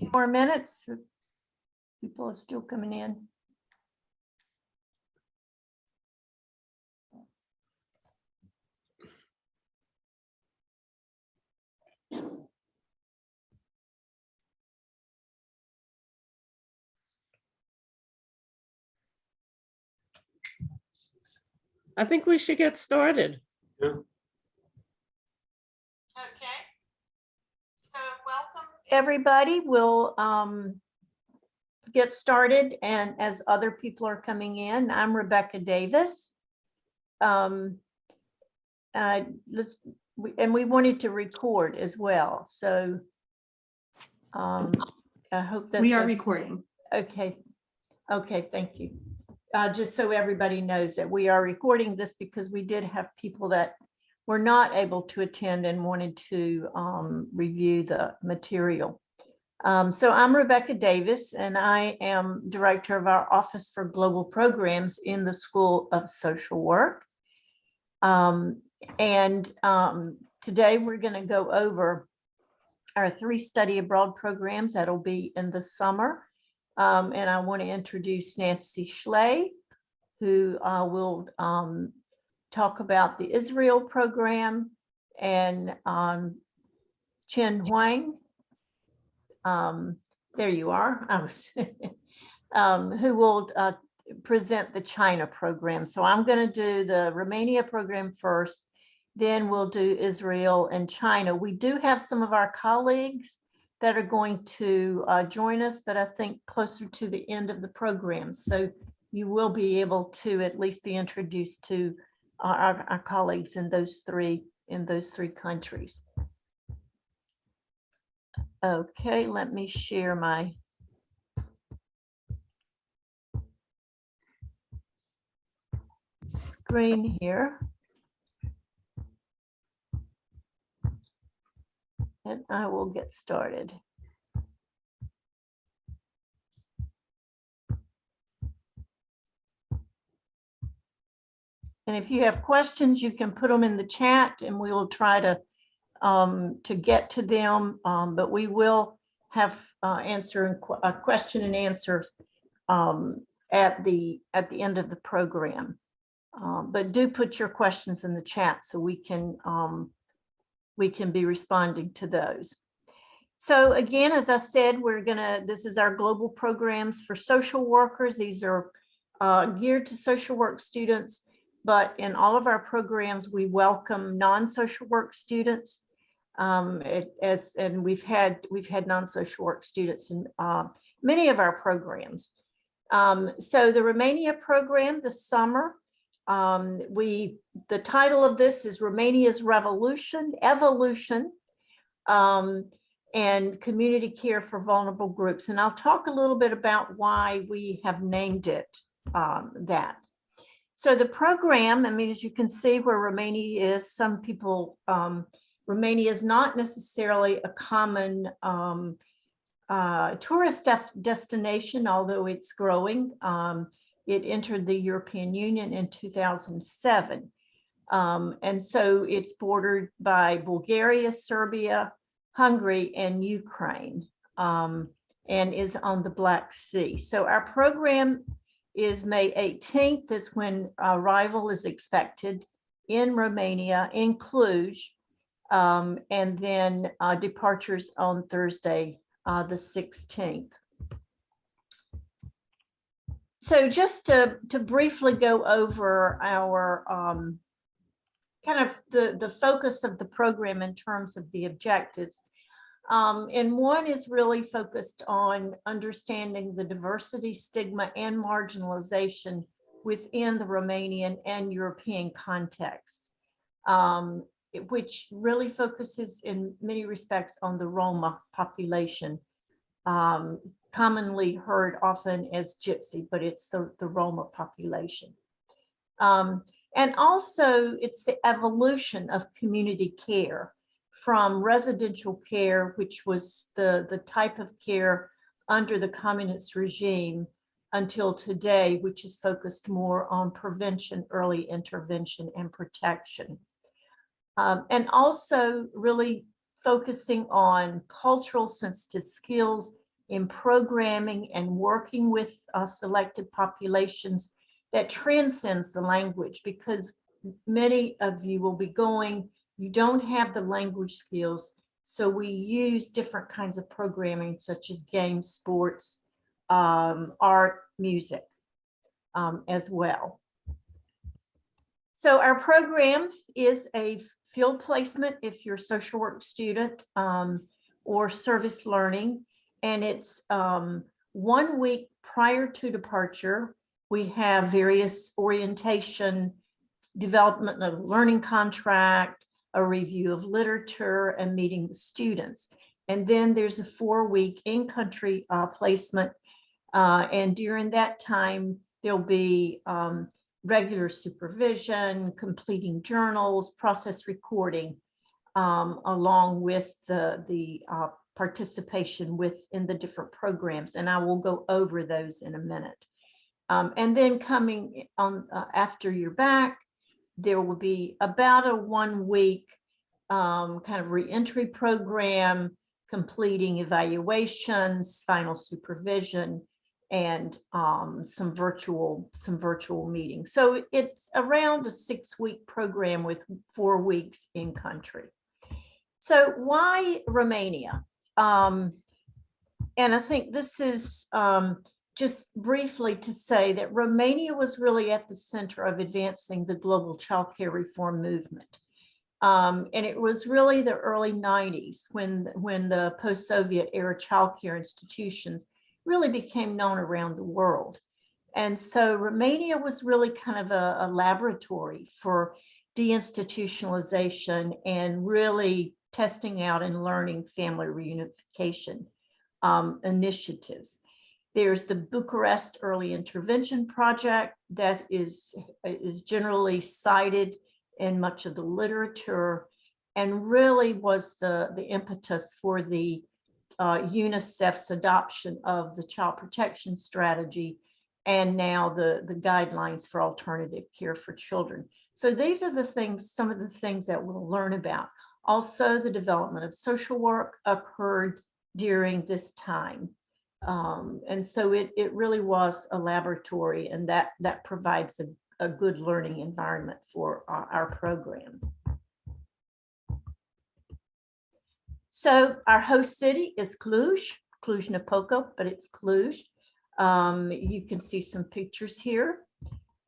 few more minutes. People are still coming in. I think we should get started. Yeah. Okay. So welcome, everybody. We'll get started, and as other people are coming in, I'm Rebecca Davis. And we wanted to record as well, so I hope that We are recording. okay. Okay, thank you. Just so everybody knows that we are recording this because we did have people that were not able to attend and wanted to review the material. So I'm Rebecca Davis, and I am director of our Office for Global Programs in the School of Social Work. Today we're going to go over our 3 study abroad programs that'll be in the summer. And I want to introduce Nancy Schley, who will talk about the Israel program, and Chen Huang. There you are. I was who will present the China program. So I'm going to do the Romania program first, then we'll do Israel and China. We do have some of our colleagues that are going to join us, but I think closer to the end of the program. So you will be able to at least be introduced to our colleagues in those three countries. Okay, let me share my screen here. And I will get started. And if you have questions, you can put them in the chat and we will try to get to them. But we will have question and answers at the end of the program. But do put your questions in the chat so we can be responding to those. So again, as I said, this is our global programs for social workers. These are geared to social work students, but in all of our programs, we welcome non-social work students. And we've had non-social work students in many of our programs. So the Romania program this summer, the title of this is Romania's Evolution, and Community Care for Vulnerable Groups. And I'll talk a little bit about why we have named it that. So the program, I mean, as you can see where Romania is, some people, Romania is not necessarily a common tourist destination, although it's growing. It entered the European Union in 2007. And so it's bordered by Bulgaria, Serbia, Hungary, and Ukraine, and is on the Black Sea. So our program is May 18th is when arrival is expected in Romania, in Cluj, and then departures on Thursday, the 16th. So just to briefly go over our kind of the focus of the program in terms of the objectives. And one is really focused on understanding the diversity, stigma, and marginalization within the Romanian and European context, which really focuses in many respects on the Roma population, commonly heard often as Gypsy, but it's the Roma population. And also it's the evolution of community care from residential care, which was the type of care under the communist regime, until today, which is focused more on prevention, early intervention, and protection. And also really focusing on cultural sensitive skills in programming and working with selected populations that transcends the language, because many of you will be going, you don't have the language skills. So we use different kinds of programming, such as games, sports, art, music, as well. So our program is a field placement if you're a social work student or service learning. And it's 1 week prior to departure. We have various orientation, development of learning contract, a review of literature, and meeting the students. And then there's a 4-week in-country placement. And during that time, there'll be regular supervision, completing journals, process recording, along with the participation within the different programs. And I will go over those in a minute. And then coming on after you're back, there will be about a 1-week kind of reentry program, completing evaluations, final supervision, and some virtual meetings. So it's around a 6-week program with 4 weeks in country. So why Romania? And I think this is just briefly to say that Romania was really at the center of advancing the global childcare reform movement. And it was really the early 90s when the post-Soviet era childcare institutions really became known around the world. And so Romania was really kind of a laboratory for deinstitutionalization and really testing out and learning family reunification initiatives. There's the Bucharest Early Intervention Project that is generally cited in much of the literature, and really was the impetus for the UNICEF's adoption of the child protection strategy, and now the guidelines for alternative care for children. So these are the things, some of the things that we'll learn about. Also, the development of social work occurred during this time. And so it really was a laboratory, and that provides a good learning environment for our program. So our host city is Cluj-Napoca, but it's Cluj. You can see some pictures here.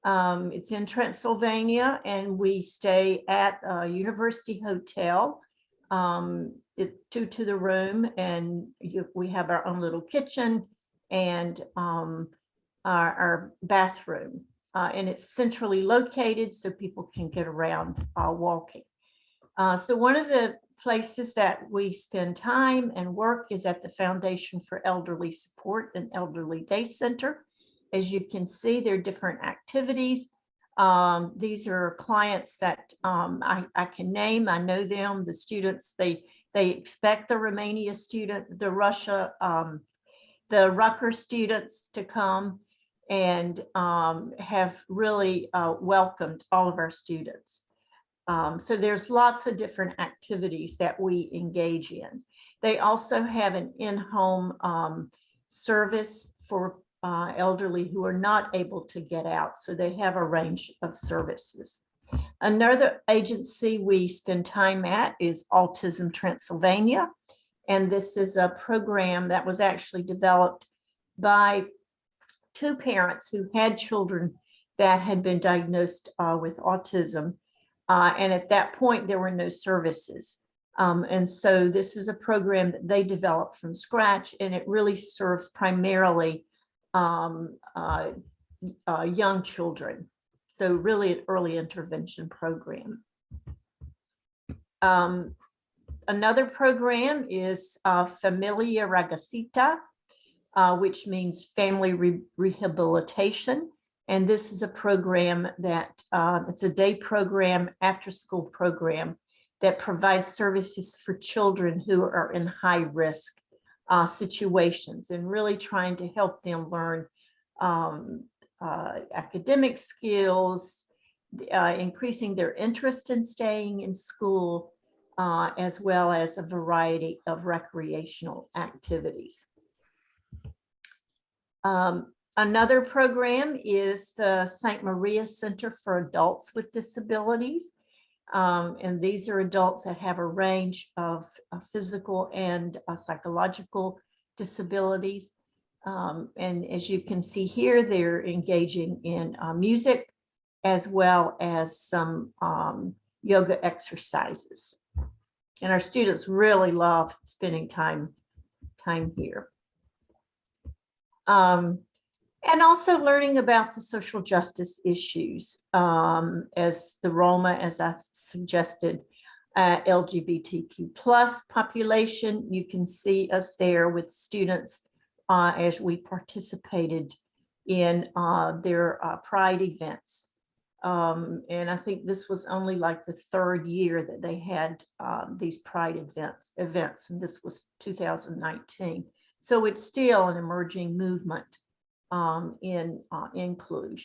It's in Transylvania, and we stay at a university hotel. It's 2 to the room, and we have our own little kitchen and our bathroom. And it's centrally located so people can get around walking. So one of the places that we spend time and work is at the Foundation for Elderly Support and Elderly Day Center. As you can see, there are different activities. These are clients that I can name. I know them, the students, they expect the Romania student, the Rutgers students to come, and have really welcomed all of our students. So there's lots of different activities that we engage in. They also have an in-home service for elderly who are not able to get out. So they have a range of services. Another agency we spend time at is Autism Transylvania. And this is a program that was actually developed by 2 parents who had children that had been diagnosed with autism. And at that point, there were no services. And so this is a program that they developed from scratch, and it really serves primarily young children. So really an early intervention program. Another program is Familia Ragazita, which means family rehabilitation. And this is a program that it's a day program, after school program that provides services for children who are in high risk situations, and really trying to help them learn academic skills, increasing their interest in staying in school, as well as a variety of recreational activities. Another program is the St. Maria Center for Adults with Disabilities. And these are adults that have a range of physical and psychological disabilities. And as you can see here, they're engaging in music as well as some yoga exercises. And our students really love spending time here. And also learning about the social justice issues as the Roma, as I suggested, LGBTQ plus population. You can see us there with students as we participated in their Pride events. And I think this was only like the third year that they had these Pride events, and this was 2019. So it's still an emerging movement in Cluj.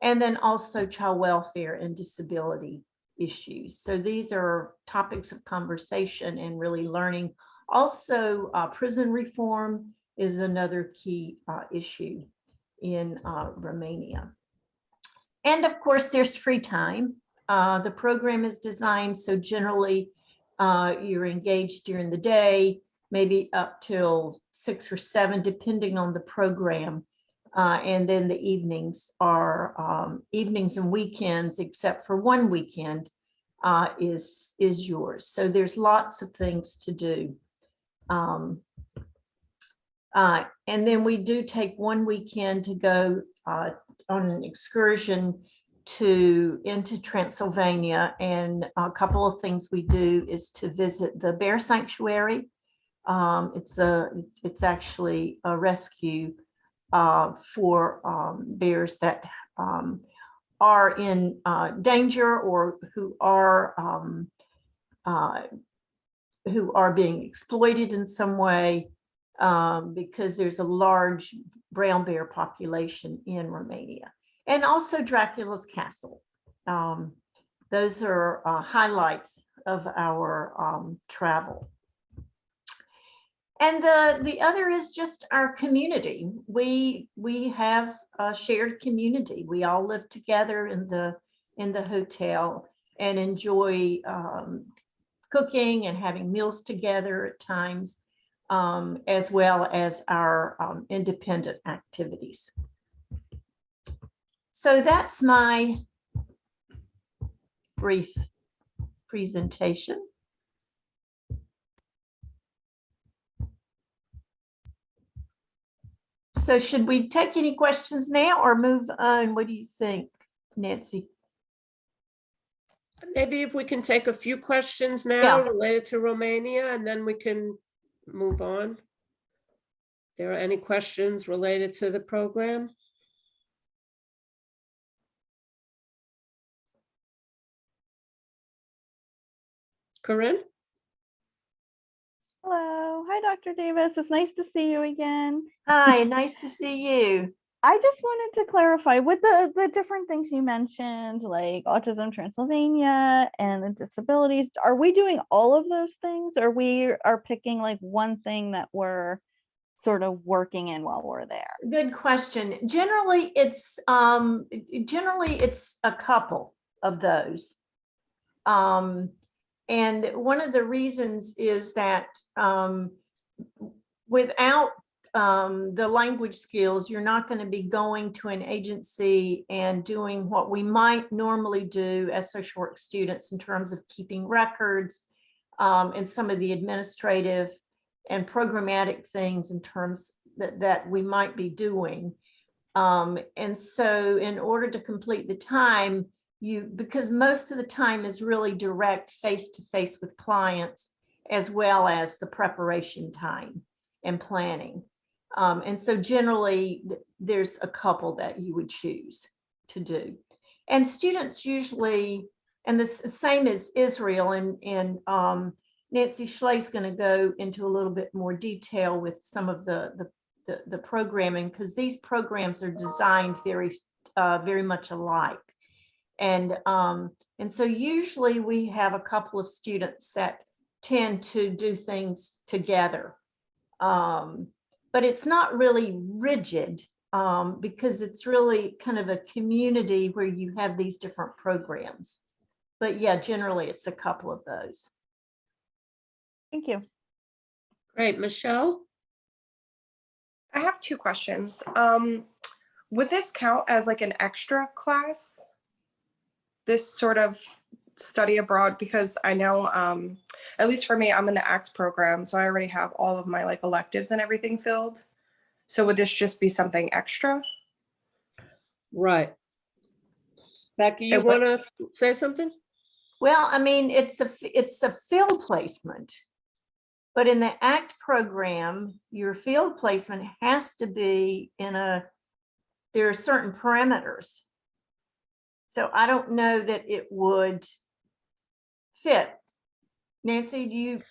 And then also child welfare and disability issues. So these are topics of conversation and really learning. Also, prison reform is another key issue in Romania. And of course, there's free time. The program is designed so generally you're engaged during the day, maybe up till 6 or 7, depending on the program. And then the evenings are evenings and weekends, except for one weekend is yours. So there's lots of things to do. And then we do take one weekend to go on an excursion into Transylvania. And a couple of things we do is to visit the bear sanctuary. It's actually a rescue for bears that are in danger or who are being exploited in some way, because there's a large brown bear population in Romania. And also Dracula's Castle. Those are highlights of our travel. And the other is just our community. We have a shared community. We all live together in the hotel and enjoy cooking and having meals together at times, as well as our independent activities. So that's my brief presentation. So should we take any questions now or move on? What do you think, Nancy? Maybe if we can take a few questions now related to Romania, and then we can move on. There are any questions related to the program? Corinne? Hello. Hi, Dr. Davis. It's nice to see you again. Hi, nice to see you. I just wanted to clarify with the different things you mentioned, like Autism Transylvania and the disabilities. Are we doing all of those things, or we are picking like one thing that we're sort of working in while we're there? Good question. Generally, it's a couple of those. And one of the reasons is that without the language skills, you're not going to be going to an agency and doing what we might normally do as social work students in terms of keeping records and some of the administrative and programmatic things in terms that we might be doing. And so in order to complete the time, because most of the time is really direct face-to-face with clients, as well as the preparation time and planning. And so generally there's a couple that you would choose to do. And students usually, and the same as Israel, and Nancy Schle's going to go into a little bit more detail with some of the programming, because these programs are designed very much alike. And so usually we have a couple of students that tend to do things together. But it's not really rigid because it's really kind of a community where you have these different programs. But yeah, generally it's a couple of those. Thank you. Great, Michelle? I have two questions. Would this count as like an extra class? This sort of study abroad, because I know, at least for me, I'm in the ACTS program, so I already have all of my like electives and everything filled. So would this just be something extra? Right. Becky, you It would- want to say something? Well, I mean, it's the field placement. But in the ACT program, your field placement has to be there are certain parameters. So I don't know that it would fit. Nancy, do you?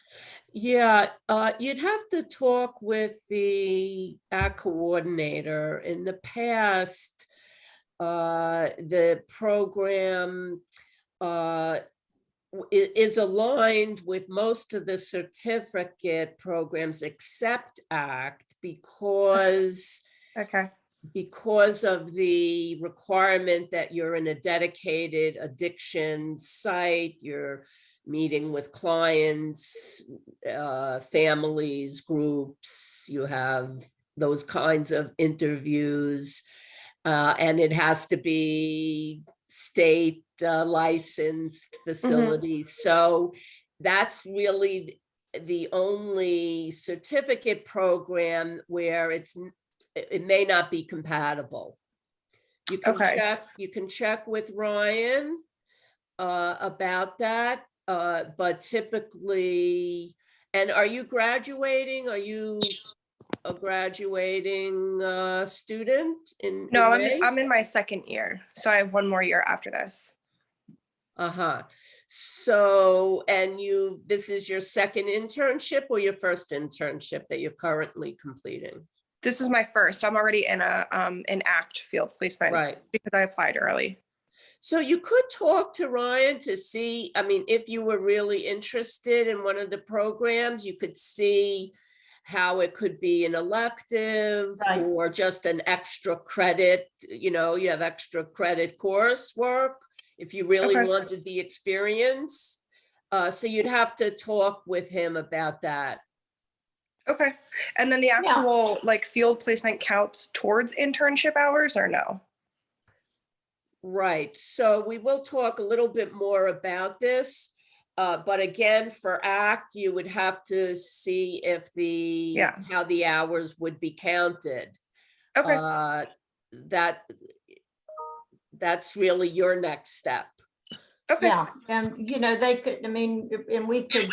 Yeah, you'd have to talk with the ACT coordinator. In the past, the program is aligned with most of the certificate programs except ACT because Okay. of the requirement that you're in a dedicated addiction site, you're meeting with clients, families, groups, you have those kinds of interviews, and it has to be state licensed facility. So that's really the only certificate program where it may not be compatible. You can Okay. check with Ryan about that, but typically, and are you graduating? Are you a graduating student in No, May? I'm in my second year, so I have one more year after this. Uh-huh. So, and this is your second internship or your first internship that you're currently completing? This is my first. I'm already in an ACT field placement Right. because I applied early. So you could talk to Ryan to see, I mean, if you were really interested in one of the programs, you could see how it could be an elective Right. or just an extra credit, you have extra credit coursework if you really Okay. wanted the experience. So you'd have to talk with him about that. Okay. And then the actual like field placement counts towards internship hours or no? Right. So we will talk a little bit more about this. But again, for ACT, you would have to see if how the hours would be counted. Okay. That's really your next step. Okay. Yeah, and they could, I mean, and we could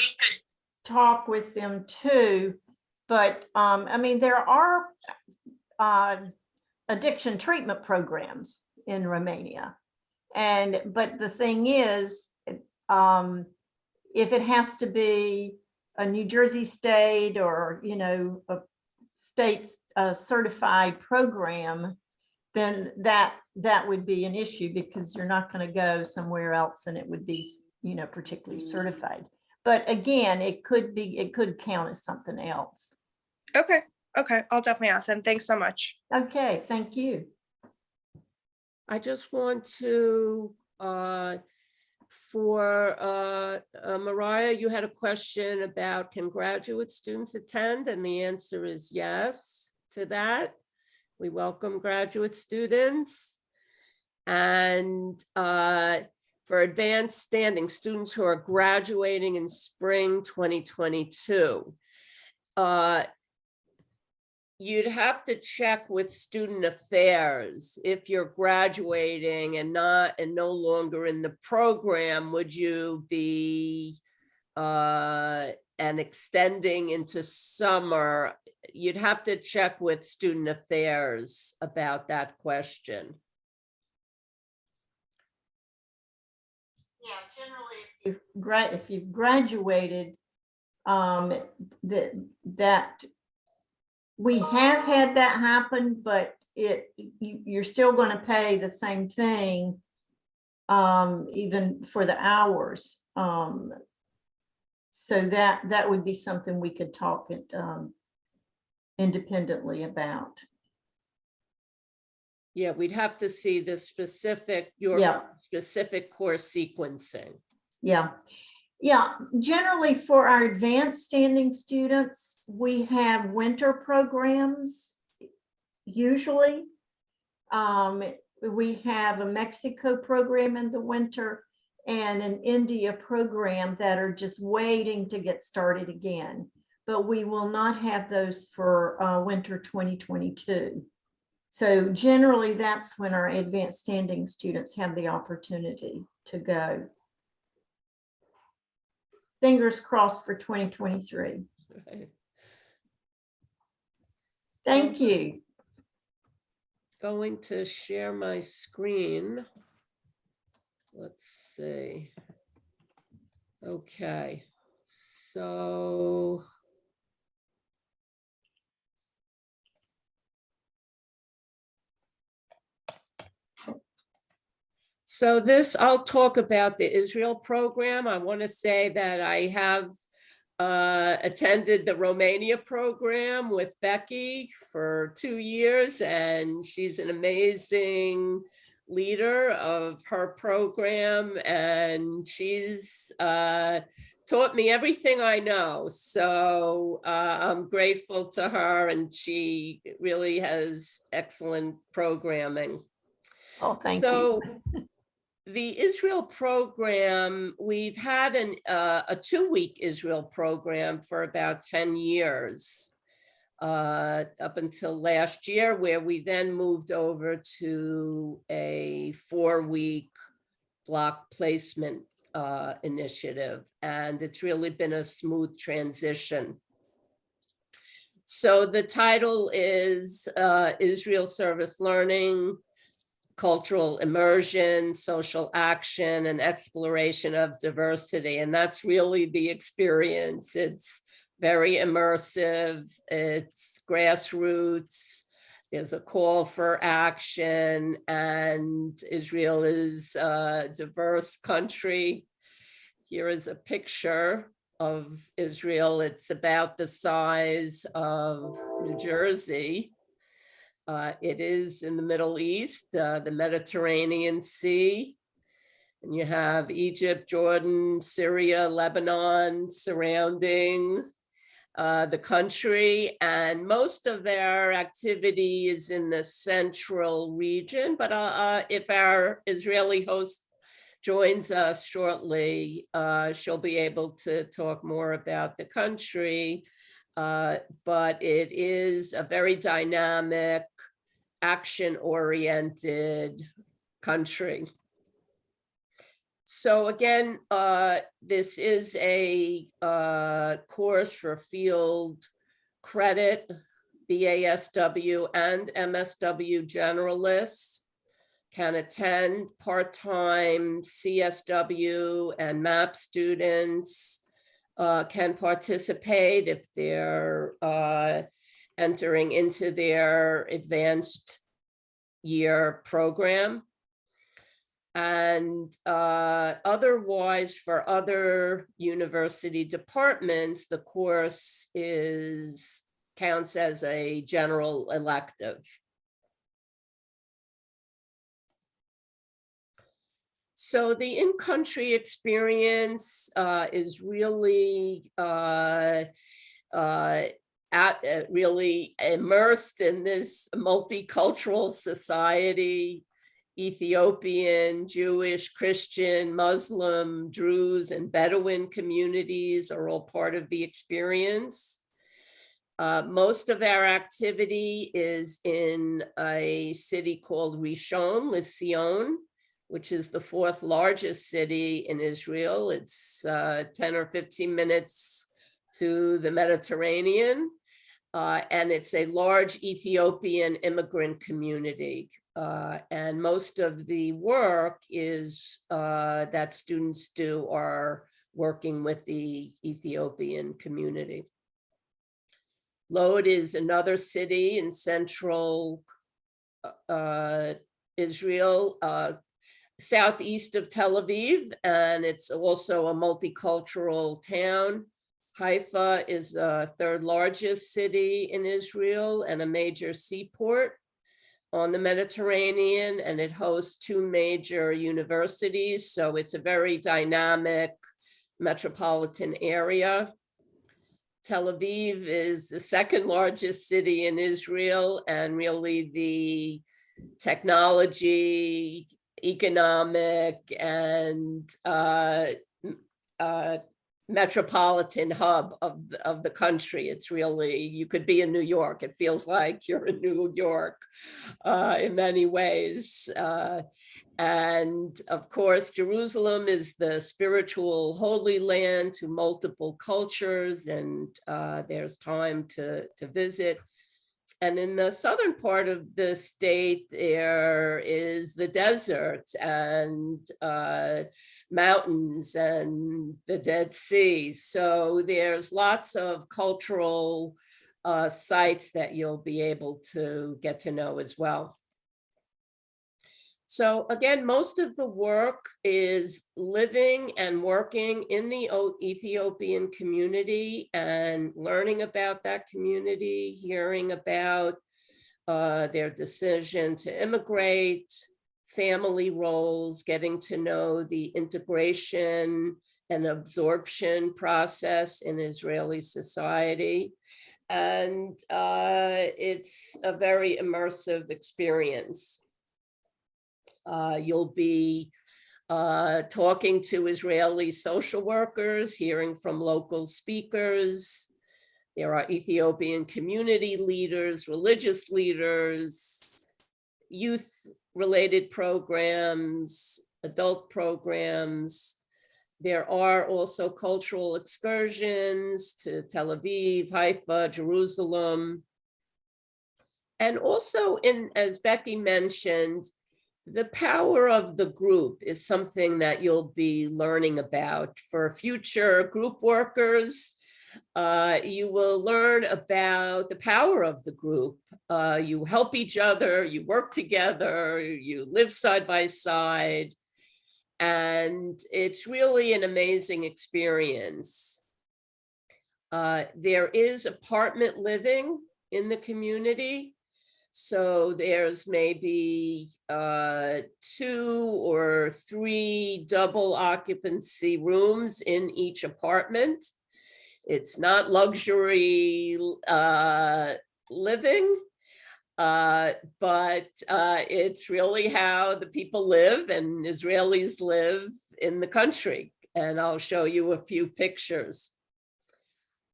talk with them too. But I mean, there are addiction treatment programs in Romania. But the thing is, if it has to be a New Jersey state or, a state's certified program, then that would be an issue because you're not going to go somewhere else and it would be, particularly certified. But again, it could count as something else. Okay. Okay. I'll definitely ask them. Thanks so much. Okay, thank you. I just want to, Mariah, you had a question about can graduate students attend? And the answer is yes to that. We welcome graduate students. And for advanced standing, students who are graduating in spring 2022, you'd have to check with student affairs. If you're graduating and no longer in the program, would you be and extending into summer? You'd have to check with student affairs about that question. Yeah, generally, if you've graduated, that we have had that happen, but you're still going to pay the same thing, even for the hours. So that would be something we could talk independently about. Yeah, we'd have to see the specific, your Yeah. specific course sequencing. Yeah. Yeah, generally for our advanced standing students, we have winter programs usually. We have a Mexico program in the winter and an India program that are just waiting to get started again. But we will not have those for winter 2022. So generally that's when our advanced standing students have the opportunity to go. Fingers crossed for 2023. Right. Thank So I'm you. going to share my screen. Let's see. Okay, so this, I'll talk about the Israel program. I want to say that I have attended the Romania program with Becky for 2 years, and she's an amazing leader of her program, and she's taught me everything I know. So I'm grateful to her, and she really has excellent programming. Oh, thank So you. the Israel program, we've had a 2-week Israel program for about 10 years, up until last year, where we then moved over to a 4-week block placement initiative. And it's really been a smooth transition. So the title is Israel Service Learning, Cultural Immersion, Social Action, and Exploration of Diversity. And that's really the experience. It's very immersive, it's grassroots, there's a call for action, and Israel is a diverse country. Here is a picture of Israel. It's about the size of New Jersey. It is in the Middle East, the Mediterranean Sea, and you have Egypt, Jordan, Syria, Lebanon surrounding the country, and most of our activity is in the central region, but if our Israeli host joins us shortly, she'll be able to talk more about the country, but it is a very dynamic, action-oriented country. So again, this is a course for field credit, BASW and MSW generalists can attend. Part-time CSW and MAP students can participate if they're entering into their advanced year program. And otherwise, for other university departments, the course counts as a general elective. So the in-country experience is really really immersed in this multicultural society. Ethiopian, Jewish, Christian, Muslim, Druze, and Bedouin communities are all part of the experience. Most of our activity is in a city called Rishon LeZion, which is the 4th largest city in Israel. It's 10 or 15 minutes to the Mediterranean. And it's a large Ethiopian immigrant community. And most of the work is that students do are working with the Ethiopian community. Lod is another city in central Israel, southeast of Tel Aviv, and it's also a multicultural town. Haifa is the 3rd largest city in Israel and a major seaport on the Mediterranean, and it hosts 2 major universities. So it's a very dynamic metropolitan area. Tel Aviv is the 2nd largest city in Israel, and really the technology, economic, and metropolitan hub of the country. It's really, you could be in New York. It feels like you're in New York in many ways. And of course, Jerusalem is the spiritual holy land to multiple cultures, and there's time to visit. And in the southern part of the state, there is the desert and mountains and the Dead Sea. So there's lots of cultural sites that you'll be able to get to know as well. So again, most of the work is living and working in the Ethiopian community and learning about that community, hearing about their decision to immigrate, family roles, getting to know the integration and absorption process in Israeli society. And it's a very immersive experience. You'll be talking to Israeli social workers, hearing from local speakers. There are Ethiopian community leaders, religious leaders, youth-related programs, adult programs. There are also cultural excursions to Tel Aviv, Haifa, Jerusalem. And also, as Becky mentioned, the power of the group is something that you'll be learning about. For future group workers, you will learn about the power of the group. You help each other, you work together, you live side by side, and it's really an amazing experience. There is apartment living in the community. So there's maybe 2 or 3 double occupancy rooms in each apartment. It's not luxury living, but it's really how the people live and Israelis live in the country. And I'll show you a few pictures.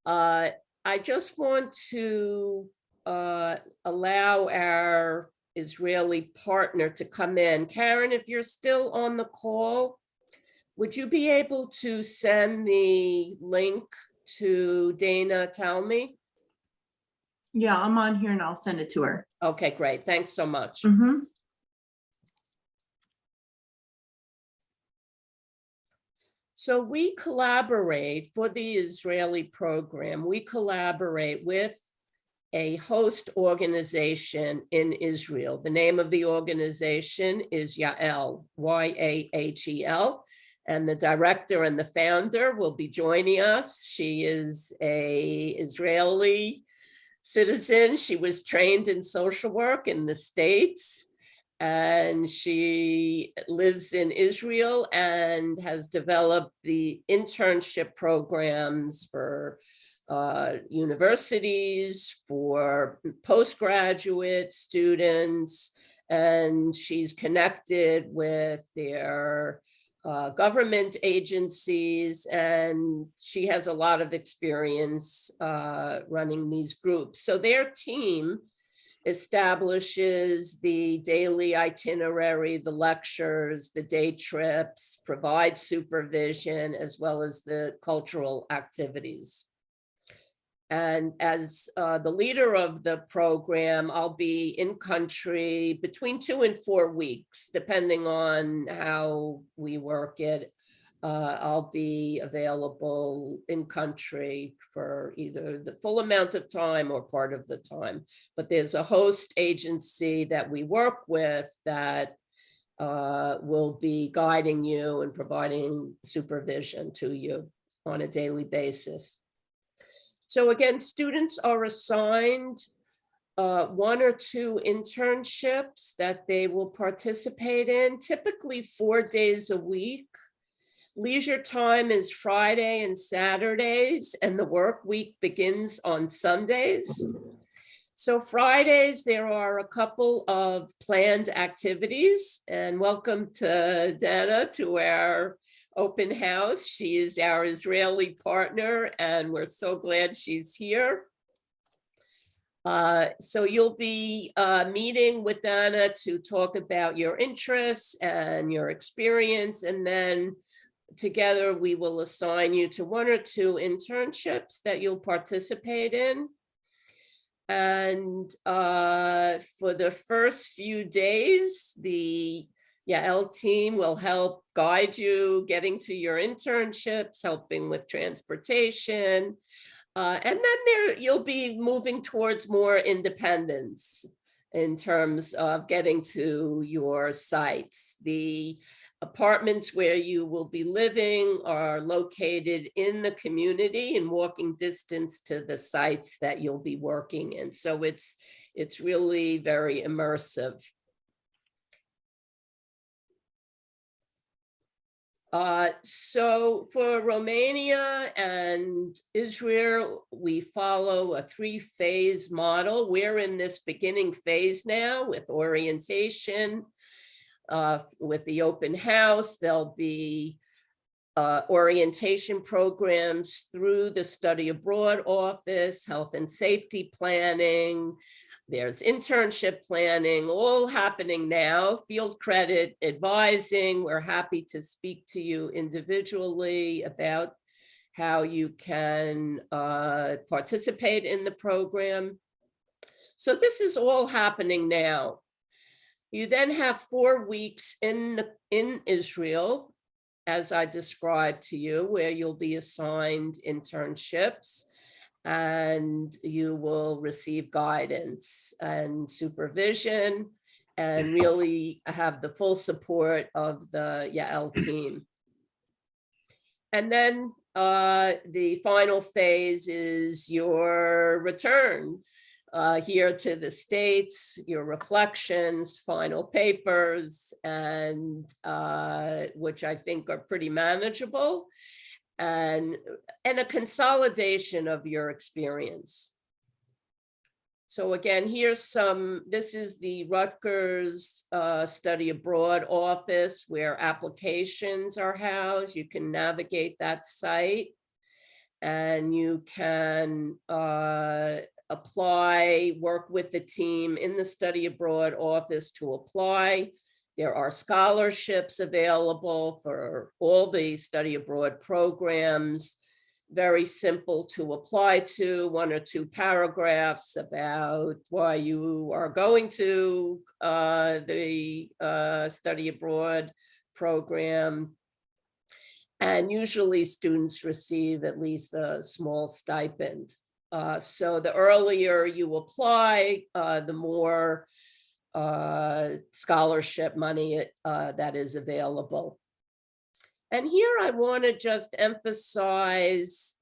I just want to allow our Israeli partner to come in. Karen, if you're still on the call, would you be able to send the link to Dana Talmy? Yeah, I'm on here and I'll send it to her. Okay, great. Thanks so much. Mhm. So we collaborate for the Israeli program. We collaborate with a host organization in Israel. The name of the organization is Yael, Y-A-H-E-L, and the director and the founder will be joining us. She is an Israeli citizen. She was trained in social work in the States, and she lives in Israel and has developed the internship programs for universities, for postgraduate students, and she's connected with their government agencies, and she has a lot of experience running these groups. So their team establishes the daily itinerary, the lectures, the day trips, provides supervision, as well as the cultural activities. And as the leader of the program, I'll be in country between 2 and 4 weeks, depending on how we work it. I'll be available in country for either the full amount of time or part of the time. But there's a host agency that we work with that will be guiding you and providing supervision to you on a daily basis. So again, students are assigned 1 or 2 internships that they will participate in, typically 4 days a week. Leisure time is Friday and Saturdays, and the work week begins on Sundays. So Fridays, there are a couple of planned activities, and welcome to Dana to our open house. She is our Israeli partner, and we're so glad she's here. So you'll be meeting with Dana to talk about your interests and your experience, and then together we will assign you to 1 or 2 internships that you'll participate in. And for the first few days, the Yael team will help guide you getting to your internships, helping with transportation. And then you'll be moving towards more independence in terms of getting to your sites. The apartments where you will be living are located in the community in walking distance to the sites that you'll be working in. So it's really very immersive. So for Romania and Israel, we follow a 3-phase model. We're in this beginning phase now with orientation, with the open house. There'll be orientation programs through the study abroad office, health and safety planning. There's internship planning, all happening now, field credit advising. We're happy to speak to you individually about how you can participate in the program. So this is all happening now. You then have 4 weeks in Israel, as I described to you, where you'll be assigned internships, and you will receive guidance and supervision and really have the full support of the Yael team. And then the final phase is your return here to the States, your reflections, final papers, and which I think are pretty manageable, and a consolidation of your experience. So again, this is the Rutgers Study Abroad office where applications are housed. You can navigate that site and you can apply, work with the team in the Study Abroad office to apply. There are scholarships available for all the study abroad programs. Very simple to apply to, 1 or 2 paragraphs about why you are going to the study abroad program. And usually students receive at least a small stipend. So the earlier you apply, the more scholarship money that is available. And here I want to just emphasize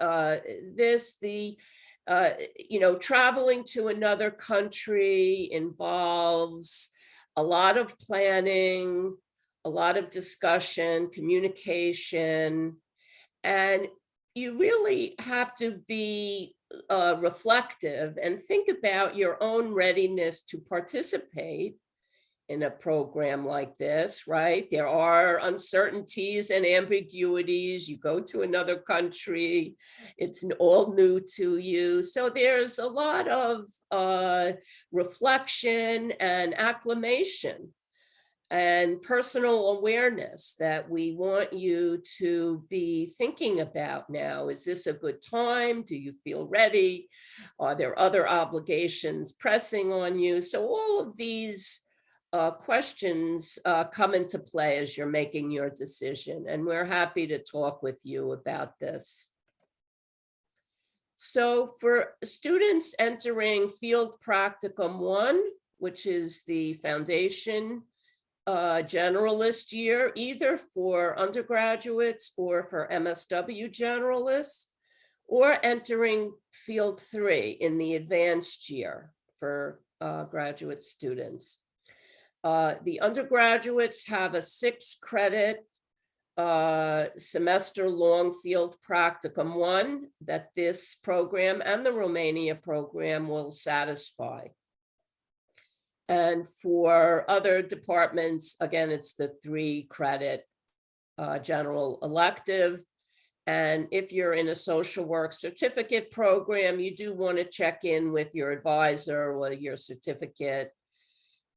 traveling to another country involves a lot of planning, a lot of discussion, communication, and you really have to be reflective and think about your own readiness to participate in a program like this, right? There are uncertainties and ambiguities. You go to another country, it's all new to you. So there's a lot of reflection and acclimation and personal awareness that we want you to be thinking about now. Is this a good time? Do you feel ready? Are there other obligations pressing on you? So all of these questions come into play as you're making your decision, and we're happy to talk with you about this. So for students entering Field Practicum 1, which is the foundation generalist year, either for undergraduates or for MSW generalists, or entering Field 3 in the advanced year for graduate students. The undergraduates have a 6-credit semester-long field practicum 1 that this program and the Romania program will satisfy. And for other departments, again, it's the 3-credit general elective. And if you're in a social work certificate program, you do want to check in with your advisor or your certificate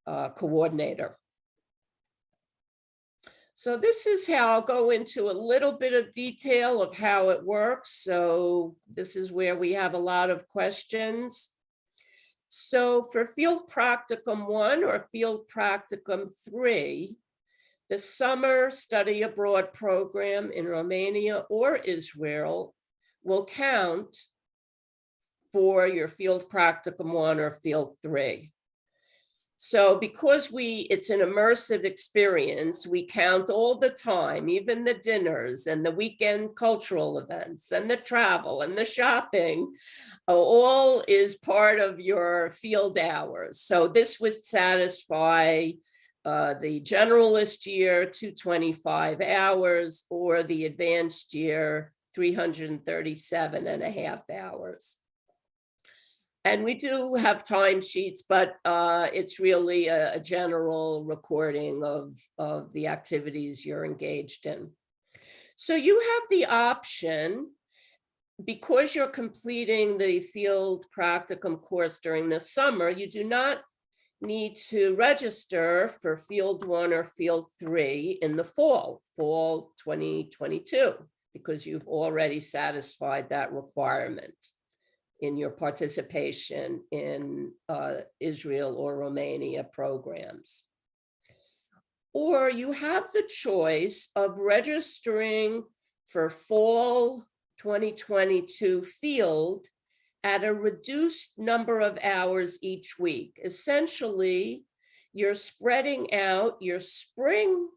coordinator. So this is how I'll go into a little bit of detail of how it works. So this is where we have a lot of questions. So for field practicum 1 or field practicum 3, the summer study abroad program in Romania or Israel will count for your field practicum 1 or field 3. So because it's an immersive experience, we count all the time, even the dinners and the weekend cultural events and the travel and the shopping, all is part of your field hours. So this would satisfy the generalist year, 225 hours, or the advanced year, 337.5 hours. And we do have timesheets, but it's really a general recording of the activities you're engaged in. So you have the option, because you're completing the field practicum course during the summer, you do not need to register for field 1 or field 3 in the fall 2022, because you've already satisfied that requirement in your participation in Israel or Romania programs. Or you have the choice of registering for fall 2022 field at a reduced number of hours each week. Essentially, you're spreading out your spring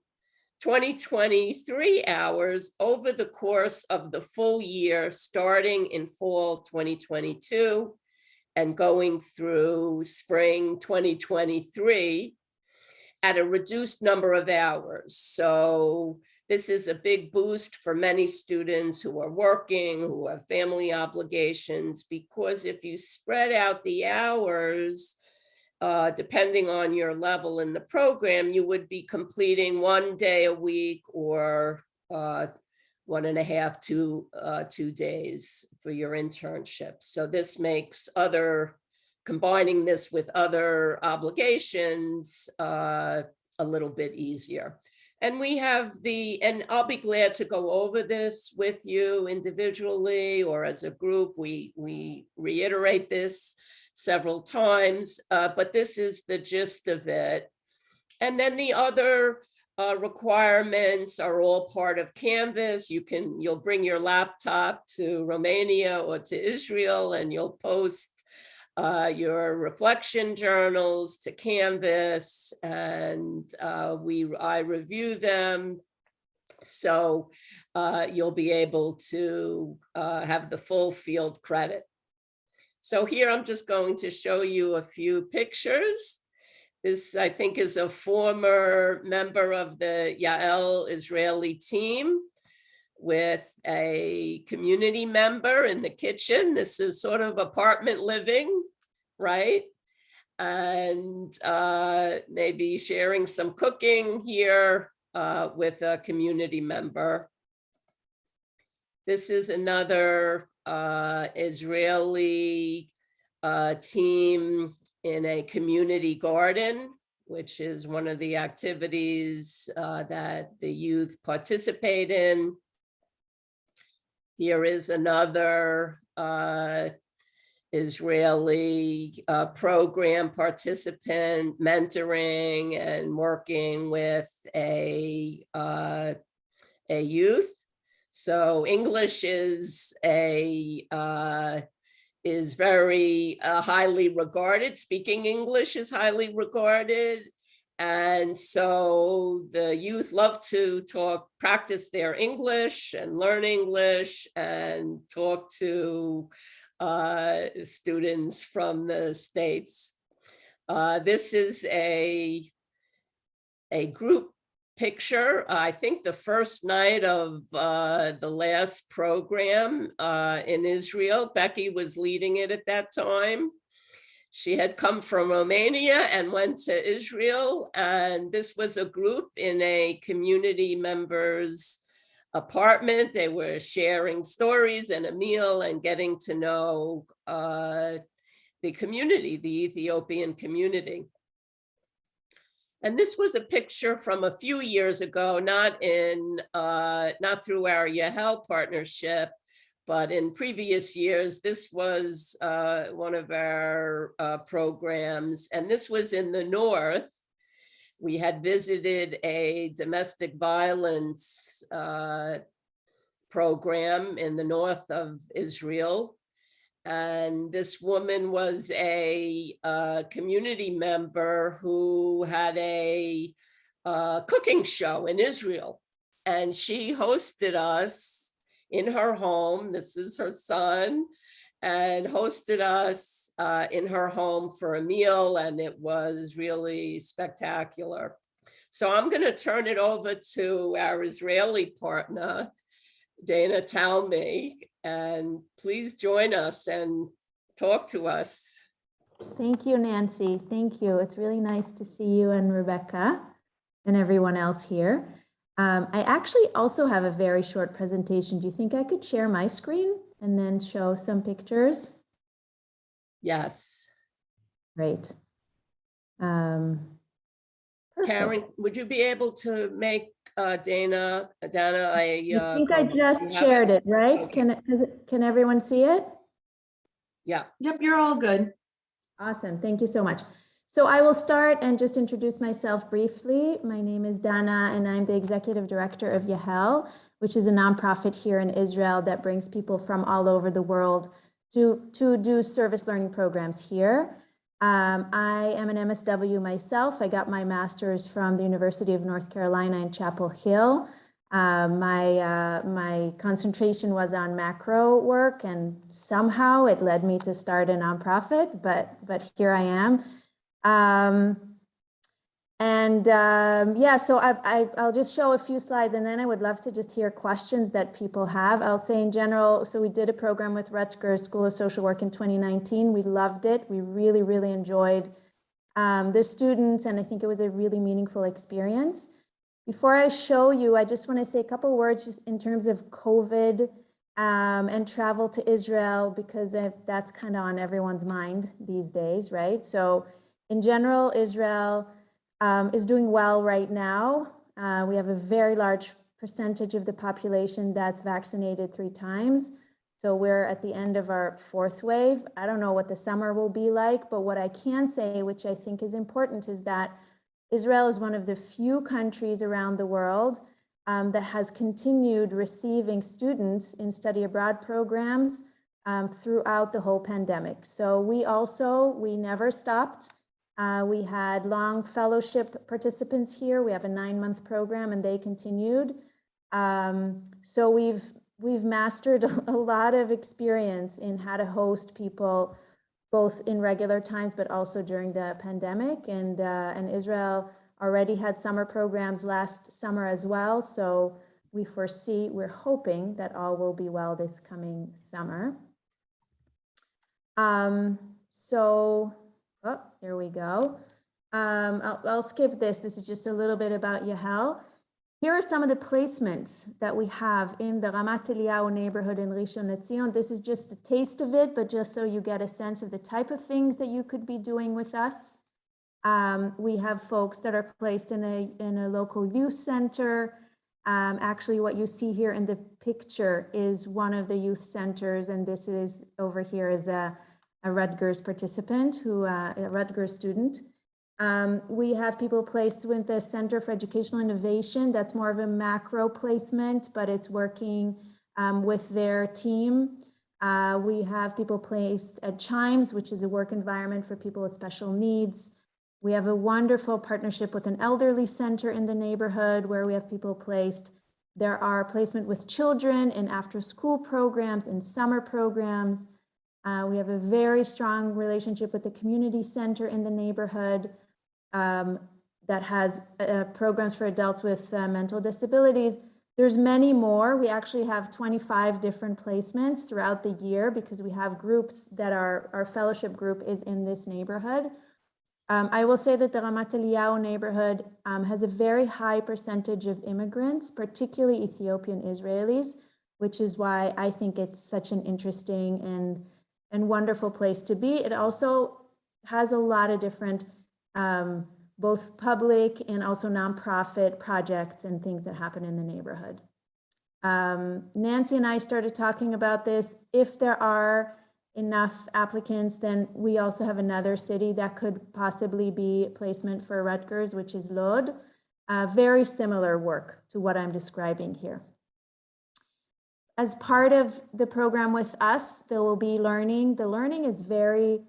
2023 hours over the course of the full year, starting in fall 2022 and going through spring 2023 at a reduced number of hours. So this is a big boost for many students who are working, who have family obligations, because if you spread out the hours, depending on your level in the program, you would be completing 1 day a week or 1.5 to 2 days for your internship. So this makes combining this with other obligations a little bit easier. And we have and I'll be glad to go over this with you individually or as a group. We reiterate this several times, but this is the gist of it. And then the other requirements are all part of Canvas. You'll bring your laptop to Romania or to Israel, and you'll post your reflection journals to Canvas, and I review them. So you'll be able to have the full field credit. So here I'm just going to show you a few pictures. This, I think, is a former member of the Yael Israeli team with a community member in the kitchen. This is sort of apartment living, right? And maybe sharing some cooking here with a community member. This is another Israeli team in a community garden, which is one of the activities that the youth participate in. Here is another Israeli program participant mentoring and working with a youth. So English is very highly regarded. Speaking English is highly regarded. And so the youth love to practice their English and learn English and talk to students from the States. This is a group picture. I think the first night of the last program in Israel. Becky was leading it at that time. She had come from Romania and went to Israel, and this was a group in a community member's apartment. They were sharing stories and a meal and getting to know the community, the Ethiopian community. And this was a picture from a few years ago, not through our Yahel partnership, but in previous years. This was one of our programs, and this was in the north. We had visited a domestic violence program in the north of Israel. And this woman was a community member who had a cooking show in Israel. And she hosted us in her home. This is her son, and hosted us in her home for a meal. And it was really spectacular. So I'm going to turn it over to our Israeli partner, Dana Talmy, and please join us and talk to us. Thank you, Nancy. Thank you. It's really nice to see you and Rebecca and everyone else here. I actually also have a very short presentation. Do you think I could share my screen and then show some pictures? Yes. Great. Karen, would you be able to make Dana, I think I just you shared it, right? Okay. Can everyone see it? Yeah. Yep, you're all good. Awesome. Thank you so much. So I will start and just introduce myself briefly. My name is Dana, and I'm the executive director of Yahel, which is a nonprofit here in Israel that brings people from all over the world to do service learning programs here. I am an MSW myself. I got my master's from the University of North Carolina in Chapel Hill. My concentration was on macro work, and somehow it led me to start a nonprofit, but here I am. Yeah, so I'll just show a few slides, and then I would love to just hear questions that people have. I'll say in general, so we did a program with Rutgers School of Social Work in 2019. We loved it. We really, really enjoyed the students, and I think it was a really meaningful experience. Before I show you, I just want to say a couple of words just in terms of COVID and travel to Israel, because that's kind of on everyone's mind these days, right? So in general, Israel is doing well right now. We have a very large percentage of the population that's vaccinated 3 times. So we're at the end of our 4th wave. I don't know what the summer will be like, but what I can say, which I think is important, is that Israel is one of the few countries around the world that has continued receiving students in study abroad programs throughout the whole pandemic. So we never stopped. We had long fellowship participants here. We have a 9-month program, and they continued. So we've mastered a lot of experience in how to host people, both in regular times, but also during the pandemic. And Israel already had summer programs last summer as well. So we're hoping that all will be well this coming summer. Oh, here we go. I'll skip this. This is just a little bit about Yahel. Here are some of the placements that we have in the Ramat Eliyahu neighborhood in Rishon LeZion. This is just a taste of it, but just so you get a sense of the type of things that you could be doing with us. We have folks that are placed in a local youth center. Actually, what you see here in the picture is one of the youth centers, and this is over here is a Rutgers participant, a Rutgers student. We have people placed with the Center for Educational Innovation. That's more of a macro placement, but it's working with their team. We have people placed at Chimes, which is a work environment for people with special needs. We have a wonderful partnership with an elderly center in the neighborhood where we have people placed. There are placement with children in after-school programs, in summer programs. We have a very strong relationship with the community center in the neighborhood that has programs for adults with mental disabilities. There's many more. We actually have 25 different placements throughout the year because we have groups that our fellowship group is in this neighborhood. I will say that the Ramat Eliyahu neighborhood has a very high percentage of immigrants, particularly Ethiopian Israelis, which is why I think it's such an interesting and wonderful place to be. It also has a lot of different both public and also nonprofit projects and things that happen in the neighborhood. Nancy and I started talking about this. If there are enough applicants, then we also have another city that could possibly be placement for Rutgers, which is Lod. Very similar work to what I'm describing here. As part of the program with us, there will be learning. The learning is very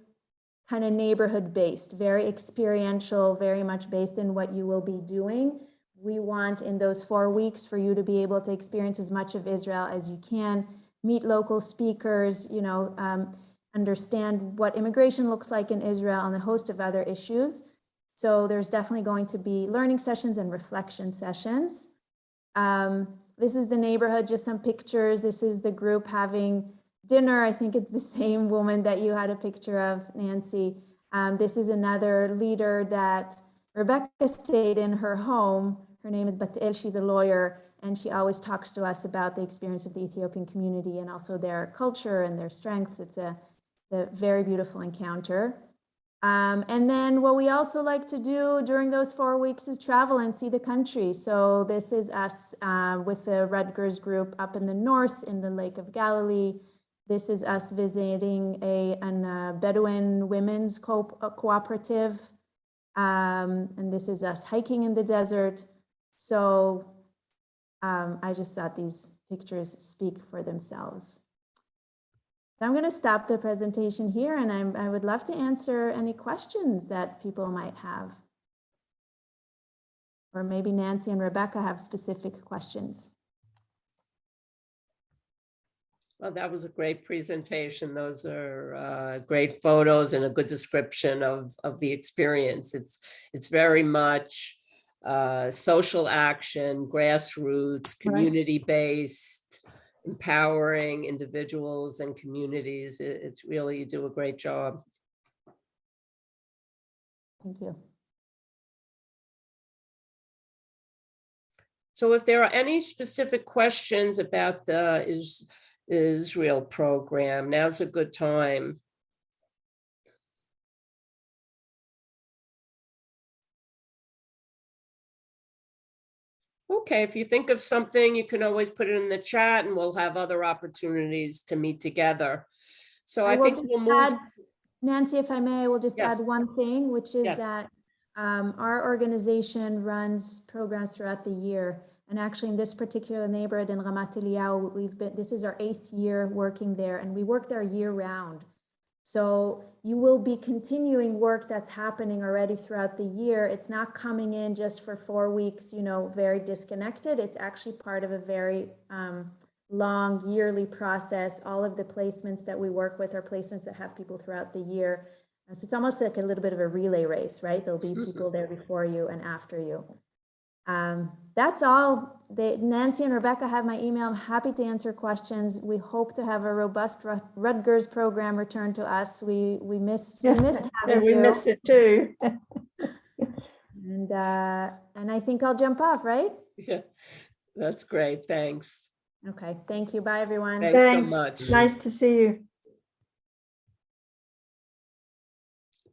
kind of neighborhood based, very experiential, very much based in what you will be doing. We want in those 4 weeks for you to be able to experience as much of Israel as you can, meet local speakers, you know, understand what immigration looks like in Israel and a host of other issues. So there's definitely going to be learning sessions and reflection sessions. This is the neighborhood, just some pictures. This is the group having dinner. I think it's the same woman that you had a picture of, Nancy. This is another leader that Rebecca stayed in her home. Her name is Batel. She's a lawyer, and she always talks to us about the experience of the Ethiopian community and also their culture and their strengths. It's a very beautiful encounter. And then what we also like to do during those 4 weeks is travel and see the country. So this is us with the Rutgers group up in the north in the Lake of Galilee. This is us visiting a Bedouin women's cooperative. And this is us hiking in the desert. So I just thought these pictures speak for themselves. So I'm going to stop the presentation here, and I would love to answer any questions that people might have. Or maybe Nancy and Rebecca have specific questions. Well, that was a great presentation. Those are great photos and a good description of the experience. It's very much social action, grassroots, community-based, empowering individuals and communities. It's really, you do a great job. Thank you. So if there are any specific questions about the Israel program, now's a good time. Okay, if you think of something, you can always put it in the chat and we'll have other opportunities to meet together. So I think we'll move. Nancy, if I may, I will just add Yes. one thing, which is Yes. that our organization runs programs throughout the year. And actually in this particular neighborhood in Ramat Eliyahu, this is our 8th year working there, and we work there year round. So you will be continuing work that's happening already throughout the year. It's not coming in just for 4 weeks, you know, very disconnected. It's actually part of a very long yearly process. All of the placements that we work with are placements that have people throughout the year. So it's almost like a little bit of a relay race, right? There'll be people there before you and after you. That's all. Nancy and Rebecca have my email. I'm happy to answer questions. We hope to have a robust Rutgers program return to us. We missed having We you. missed it too. And I think I'll jump off, right? Yeah, that's great. Thanks. Okay, thank you. Bye, everyone. Thanks so Thanks. much. Nice to see you.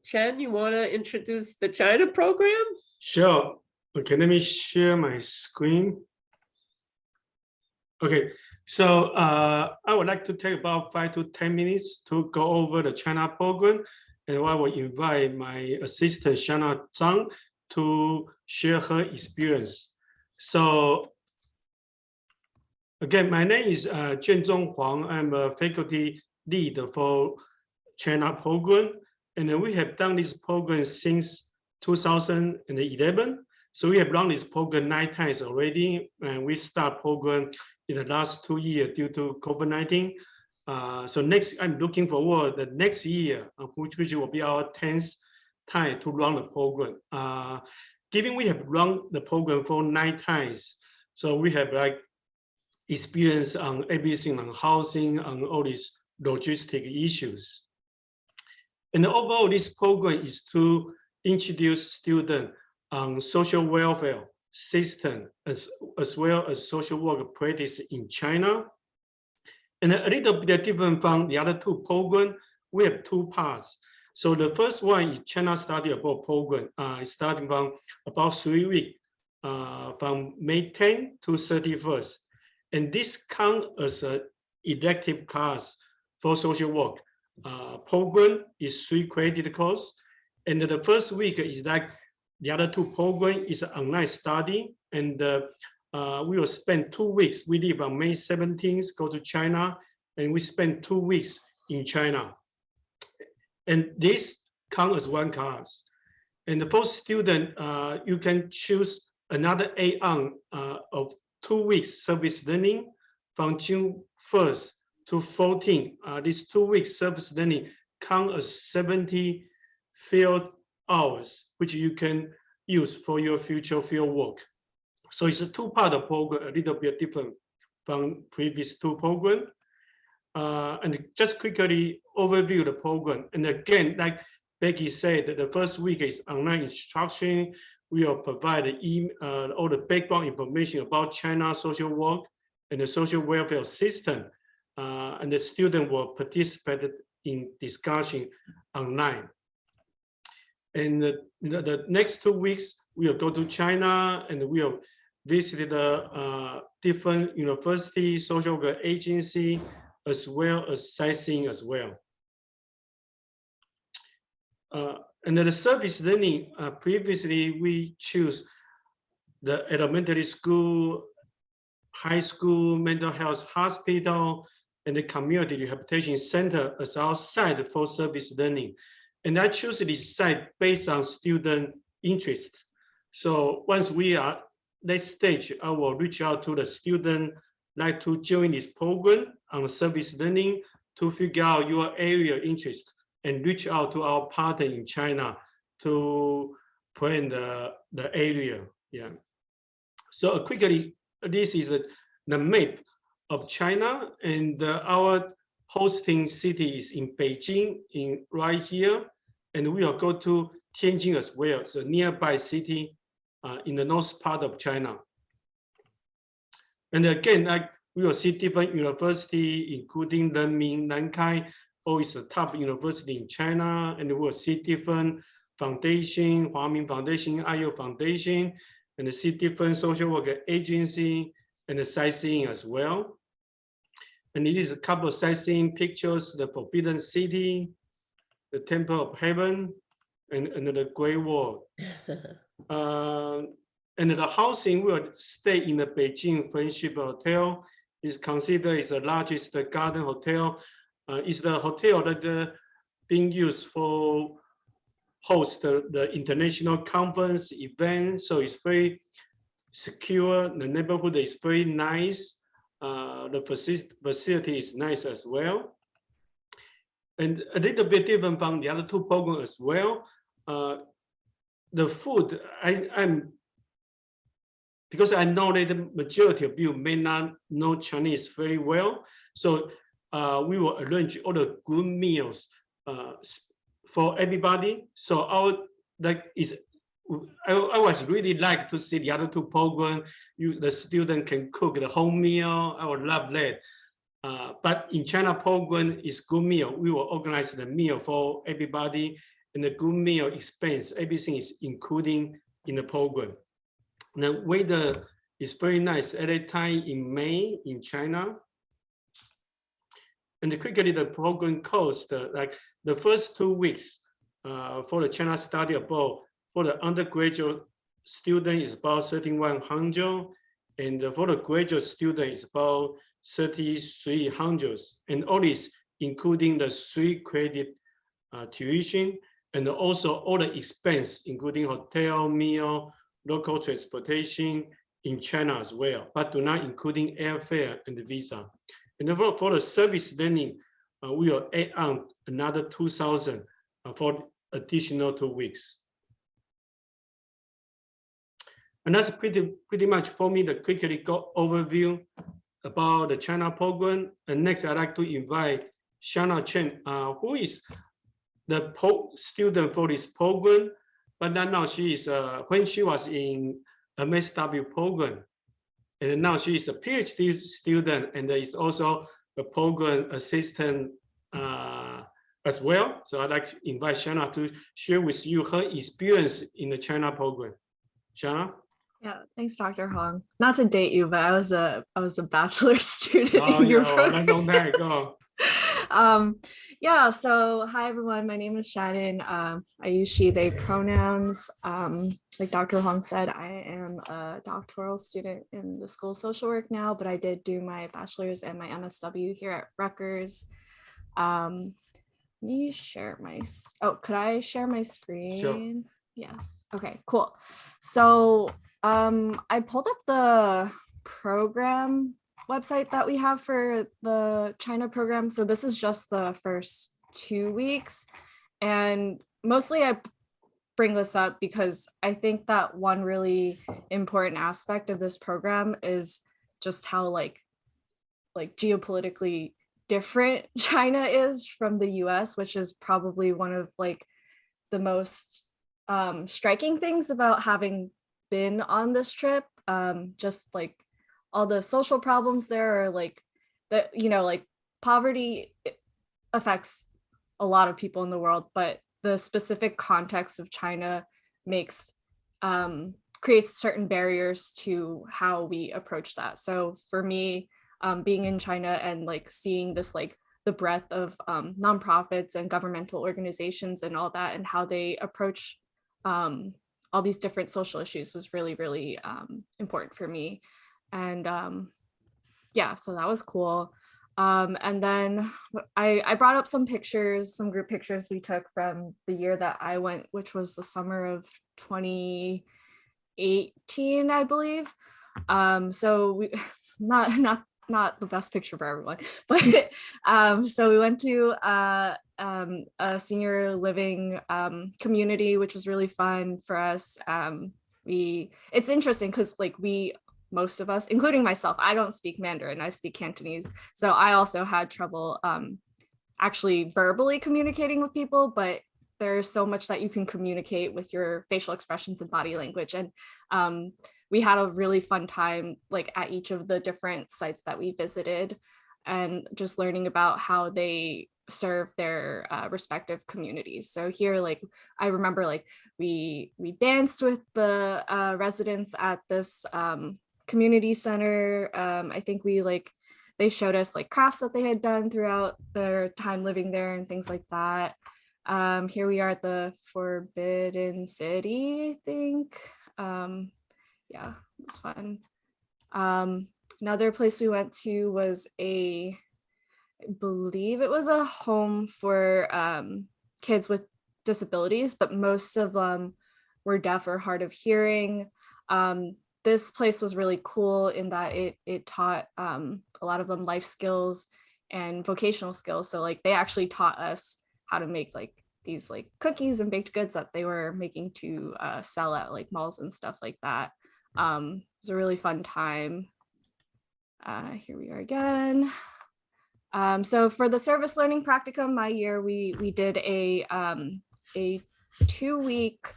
Chen, you want to introduce the China program? Sure. Okay, let me share my screen. Okay, so I would like to take about 5 to 10 minutes to go over the China program, and I will invite my assistant Shana Zhang to share her experience. So again, my name is Jianzhong Huang. I'm a faculty lead for China program, and we have done this program since 2011. So we have run this program 9 times already, and we start program in the last 2 years due to COVID-19. So next, I'm looking forward the next year, which will be our 10th time to run the program. Given we have run the program for 9 times, so we have like experience on everything on housing, on all these logistic issues. And overall, this program is to introduce students on social welfare system as well as social work practice in China. And a little bit different from the other 2 programs, we have 2 parts. So the first one is China Study Abroad program, starting from about 3 weeks, from May 10 to 31st. And this counts as an elective class for social work. Program is 3 credit course. And the first week is like the other 2 programs is online study. And we will spend 2 weeks. We leave on May 17th, go to China, and we spend 2 weeks in China. And this counts as 1 class. And for student, you can choose another add-on of 2 weeks service learning from June 1st to 14th. These 2 weeks service learning count as 70 field hours, which you can use for your future field work. So it's a 2-part of program, a little bit different from previous 2 programs. And just quickly overview the program. And again, like Becky said, the first week is online instruction. We will provide all the background information about China social work and the social welfare system. And the student will participate in discussion online. And the next 2 weeks, we will go to China and we will visit the different university, social work agency, as well as sightseeing as well. And the service learning, previously we choose the elementary school, high school, mental health hospital, and the community rehabilitation center as our site for service learning. And I choose this site based on student interest. So once we are next stage, I will reach out to the student like to join this program on service learning to figure out your area interest and reach out to our partner in China to plan the area. Yeah. So quickly, this is the map of China, and our hosting city is in Beijing, right here, and we will go to Tianjin as well, so nearby city in the north part of China. And again, we will see different universities, including Renmin, Nankai, always the top university in China, and we will see different foundation, Huamin Foundation, IU Foundation, and see different social worker agency and the sightseeing as well. And it is a couple of sightseeing pictures: the Forbidden City, the Temple of Heaven, and the Great Wall. And the housing will stay in the Beijing Friendship Hotel. Is considered as the largest garden hotel. It's the hotel that being used for host the international conference event. So it's very secure. The neighborhood is very nice. The facility is nice as well. And a little bit different from the other 2 programs as well. The food, because I know that the majority of you may not know Chinese very well, so we will arrange all the good meals for everybody. So I was really like to see the other 2 programs. The student can cook the home meal. I would love that. But in China program is good meal. We will organize the meal for everybody, and the good meal expense, everything is including in the program. The weather is very nice at a time in May in China. And quickly, the program cost, like the first 2 weeks for the China Study Abroad, for the undergraduate student is about 3,100, and for the graduate student is about 3,300. And all this including the 3 credit tuition, and also all the expense, including hotel, meal, local transportation in China as well, but do not including airfare and the visa. And then for the service learning, we will add on another 2,000 for additional 2 weeks. And that's pretty much for me, the quickly go overview about the China program. And next, I'd like to invite Shana Chen, who is the student for this program, but now she is, when she was in MSW program, and now she is a PhD student and is also the program assistant as well. So I'd like to invite Shana to share with you her experience in the China program. Shana? Yeah, thanks, Dr. Hong. Not to date you, but I was a bachelor student Oh, in your yeah, program. long time ago. Yeah, so hi everyone, my name is Shannon. I use she, they pronouns. Like Dr. Hong said, I am a doctoral student in the School of Social Work now, but I did do my bachelor's and my MSW here at Rutgers. Let me share my, could I share my screen? Sure. Yes, okay, cool. So I pulled up the program website that we have for the China program. So this is just the first 2 weeks. And mostly I bring this up because I think that one really important aspect of this program is just how like geopolitically different China is from the US, which is probably one of like the most striking things about having been on this trip. Just like all the social problems there are like that, you know, like poverty affects a lot of people in the world, but the specific context of China makes creates certain barriers to how we approach that. So for me, being in China and like seeing this like the breadth of nonprofits and governmental organizations and all that and how they approach all these different social issues was really, really important for me. And yeah, so that was cool. And then I brought up some pictures, some group pictures we took from the year that I went, which was the summer of 2018, I believe. So we not the best picture for everyone, but so we went to a senior living community, which was really fun for us. It's interesting because like most of us, including myself, I don't speak Mandarin, I speak Cantonese. So I also had trouble actually verbally communicating with people, but there's so much that you can communicate with your facial expressions and body language. And we had a really fun time like at each of the different sites that we visited and just learning about how they serve their respective communities. So here, like, I remember like we danced with the residents at this community center. I think they showed us like crafts that they had done throughout their time living there and things like that. Here we are at the Forbidden City, I think. Yeah, it was fun. Another place we went to was I believe it was a home for kids with disabilities, but most of them were deaf or hard of hearing. This place was really cool in that it taught a lot of them life skills and vocational skills. So like they actually taught us how to make like these like cookies and baked goods that they were making to sell at like malls and stuff like that. It was a really fun time. Here we are again. So for the service learning practicum, my year, we did a 2-week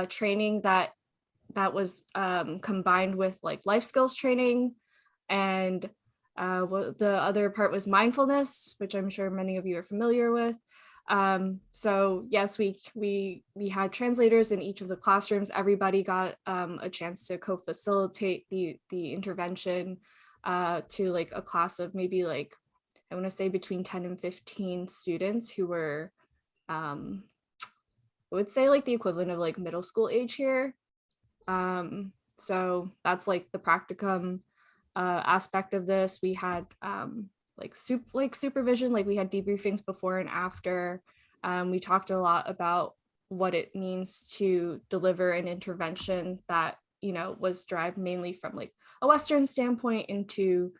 training that was combined with like life skills training, and the other part was mindfulness, which I'm sure many of you are familiar with. So yes, we had translators in each of the classrooms. Everybody got a chance to co-facilitate the intervention to like a class of maybe like, I want to say between 10 and 15 students who were, I would say like the equivalent of like middle school age here. So that's like the practicum aspect of this. We had supervision, like we had debriefings before and after. We talked a lot about what it means to deliver an intervention that, you know, was derived mainly from like a Western standpoint into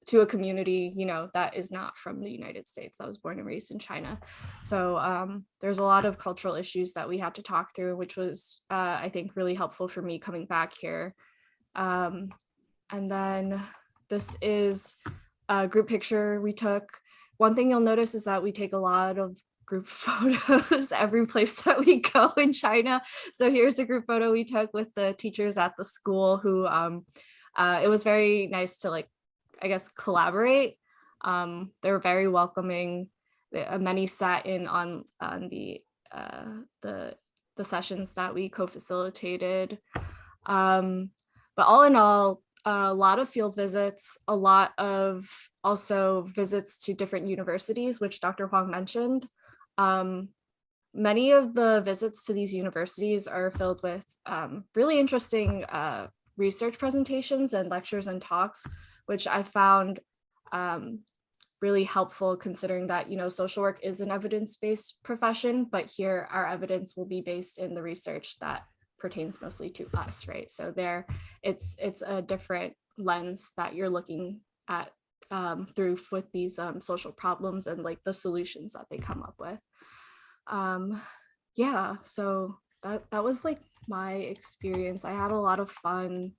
to a community, you know, that is not from the United States, that was born and raised in China. So there's a lot of cultural issues that we had to talk through, which was, I think, really helpful for me coming back here. And then this is a group picture we took. One thing you'll notice is that we take a lot of group photos every place that we go in China. So here's a group photo we took with the teachers at the school who, it was very nice to, like, I guess, collaborate. They were very welcoming. Many sat in on the sessions that we co-facilitated. But all in all, a lot of field visits, a lot of also visits to different universities, which Dr. Huang mentioned. Many of the visits to these universities are filled with really interesting research presentations and lectures and talks, which I found really helpful, considering that, you know, social work is an evidence-based profession, but here our evidence will be based in the research that pertains mostly to us, right? So there, it's a different lens that you're looking at through with these social problems and like the solutions that they come up with. Yeah, so that was like my experience. I had a lot of fun.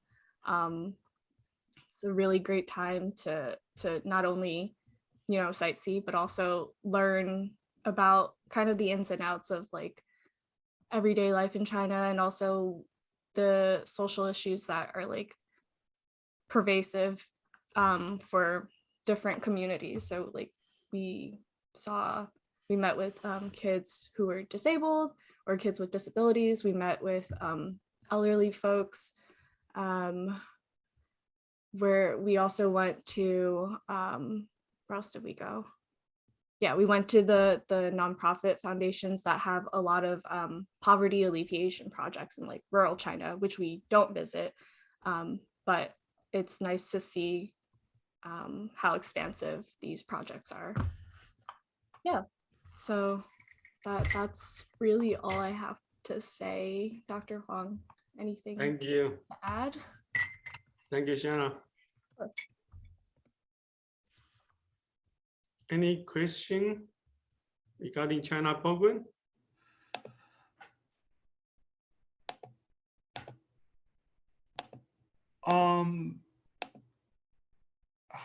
It's a really great time to not only, you know, sightsee, but also learn about kind of the ins and outs of like everyday life in China, and also the social issues that are like pervasive for different communities. So like we met with kids who were disabled or kids with disabilities. We met with elderly folks, where we also went to, where else did we go? Yeah, we went to the nonprofit foundations that have a lot of poverty alleviation projects in like rural China, which we don't visit, but it's nice to see how expansive these projects are. Yeah, so that's really all I have to say. Dr. Huang, anything Thank you. to add? Thank you, Shanna. Yes. Any question regarding China program?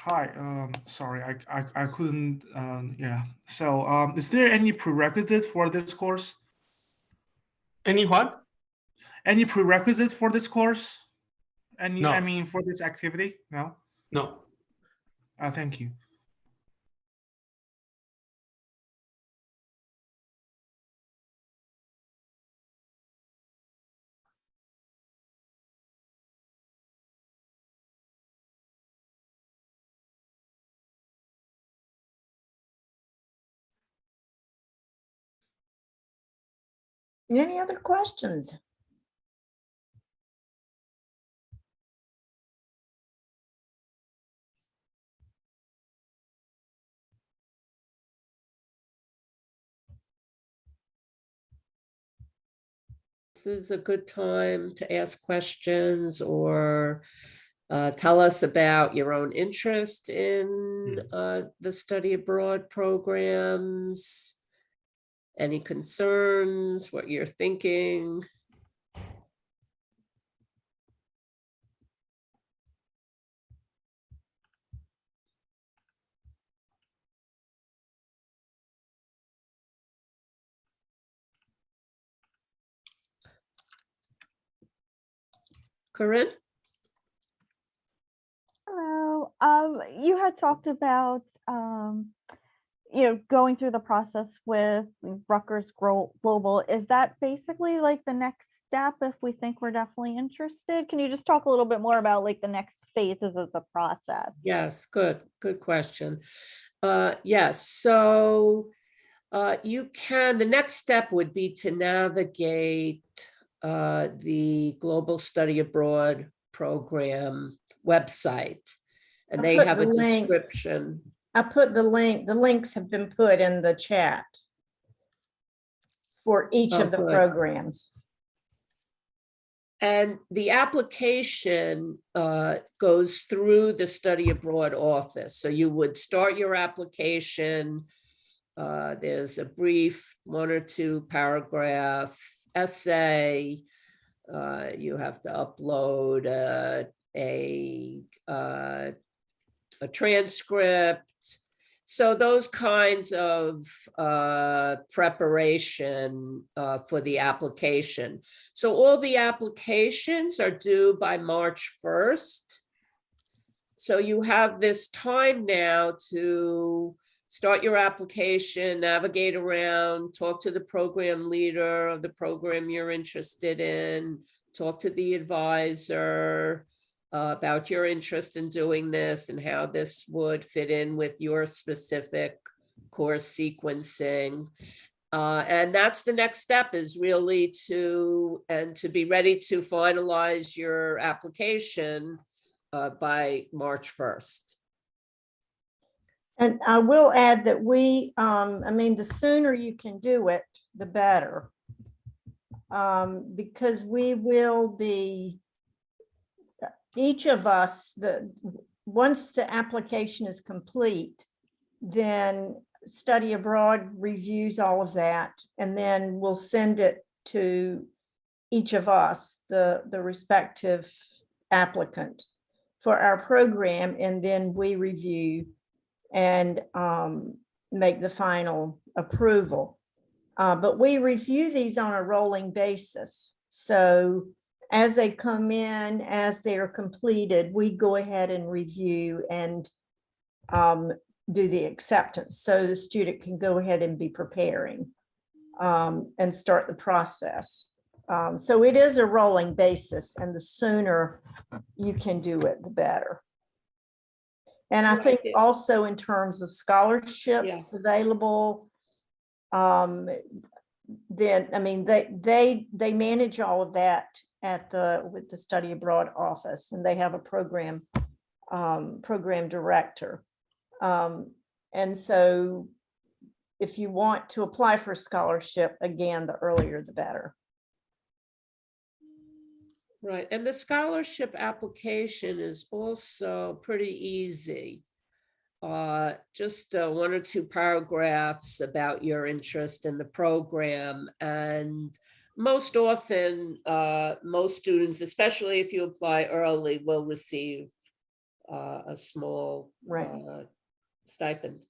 Hi, sorry, I couldn't, yeah. So, is there any prerequisite for this course? Any what? Any prerequisites for this course? Any, No. I mean, for this activity? No? No. Thank you. Any other questions? This is a good time to ask questions or tell us about your own interest in the study abroad programs, any concerns, what you're thinking. Corinne? Hello. You had talked about going through the process with Rutgers Global. Is that basically like the next step if we think we're definitely interested? Can you just talk a little bit more about like the next phases of the process? Yes, good question. Yes, so the next step would be to navigate the Global Study Abroad program website, and I they put have the a links. description. I put the links have been put in the chat for each Oh, of the good. programs. And the application goes through the study abroad office. So you would start your application. There's a brief 1 or 2 paragraph essay. You have to upload a transcript. So those kinds of preparation for the application. So all the applications are due by March 1st. So you have this time now to start your application, navigate around, talk to the program leader of the program you're interested in, talk to the advisor about your interest in doing this and how this would fit in with your specific course sequencing. And that's the next step, is really to be ready to finalize your application by March 1st. And I will add that I mean, the sooner you can do it, the better. Because we will be, each of us, once the application is complete, then study abroad reviews all of that, and then we'll send it to each of us, the respective applicant for our program, and then we review and make the final approval. But we review these on a rolling basis. So as they come in, as they are completed, we go ahead and review and do the acceptance. So the student can go ahead and be preparing and start the process. So it is a rolling basis, and the sooner you can do it, the better. And I think also in terms of scholarships available, then, I mean, they manage all of that with the study abroad office, and they have a program director. And so if you want to apply for a scholarship, again, the earlier the better. Right, and the scholarship application is also pretty easy. Just 1 or 2 paragraphs about your interest in the program. And most often, most students, especially if you apply early, will receive a small stipend,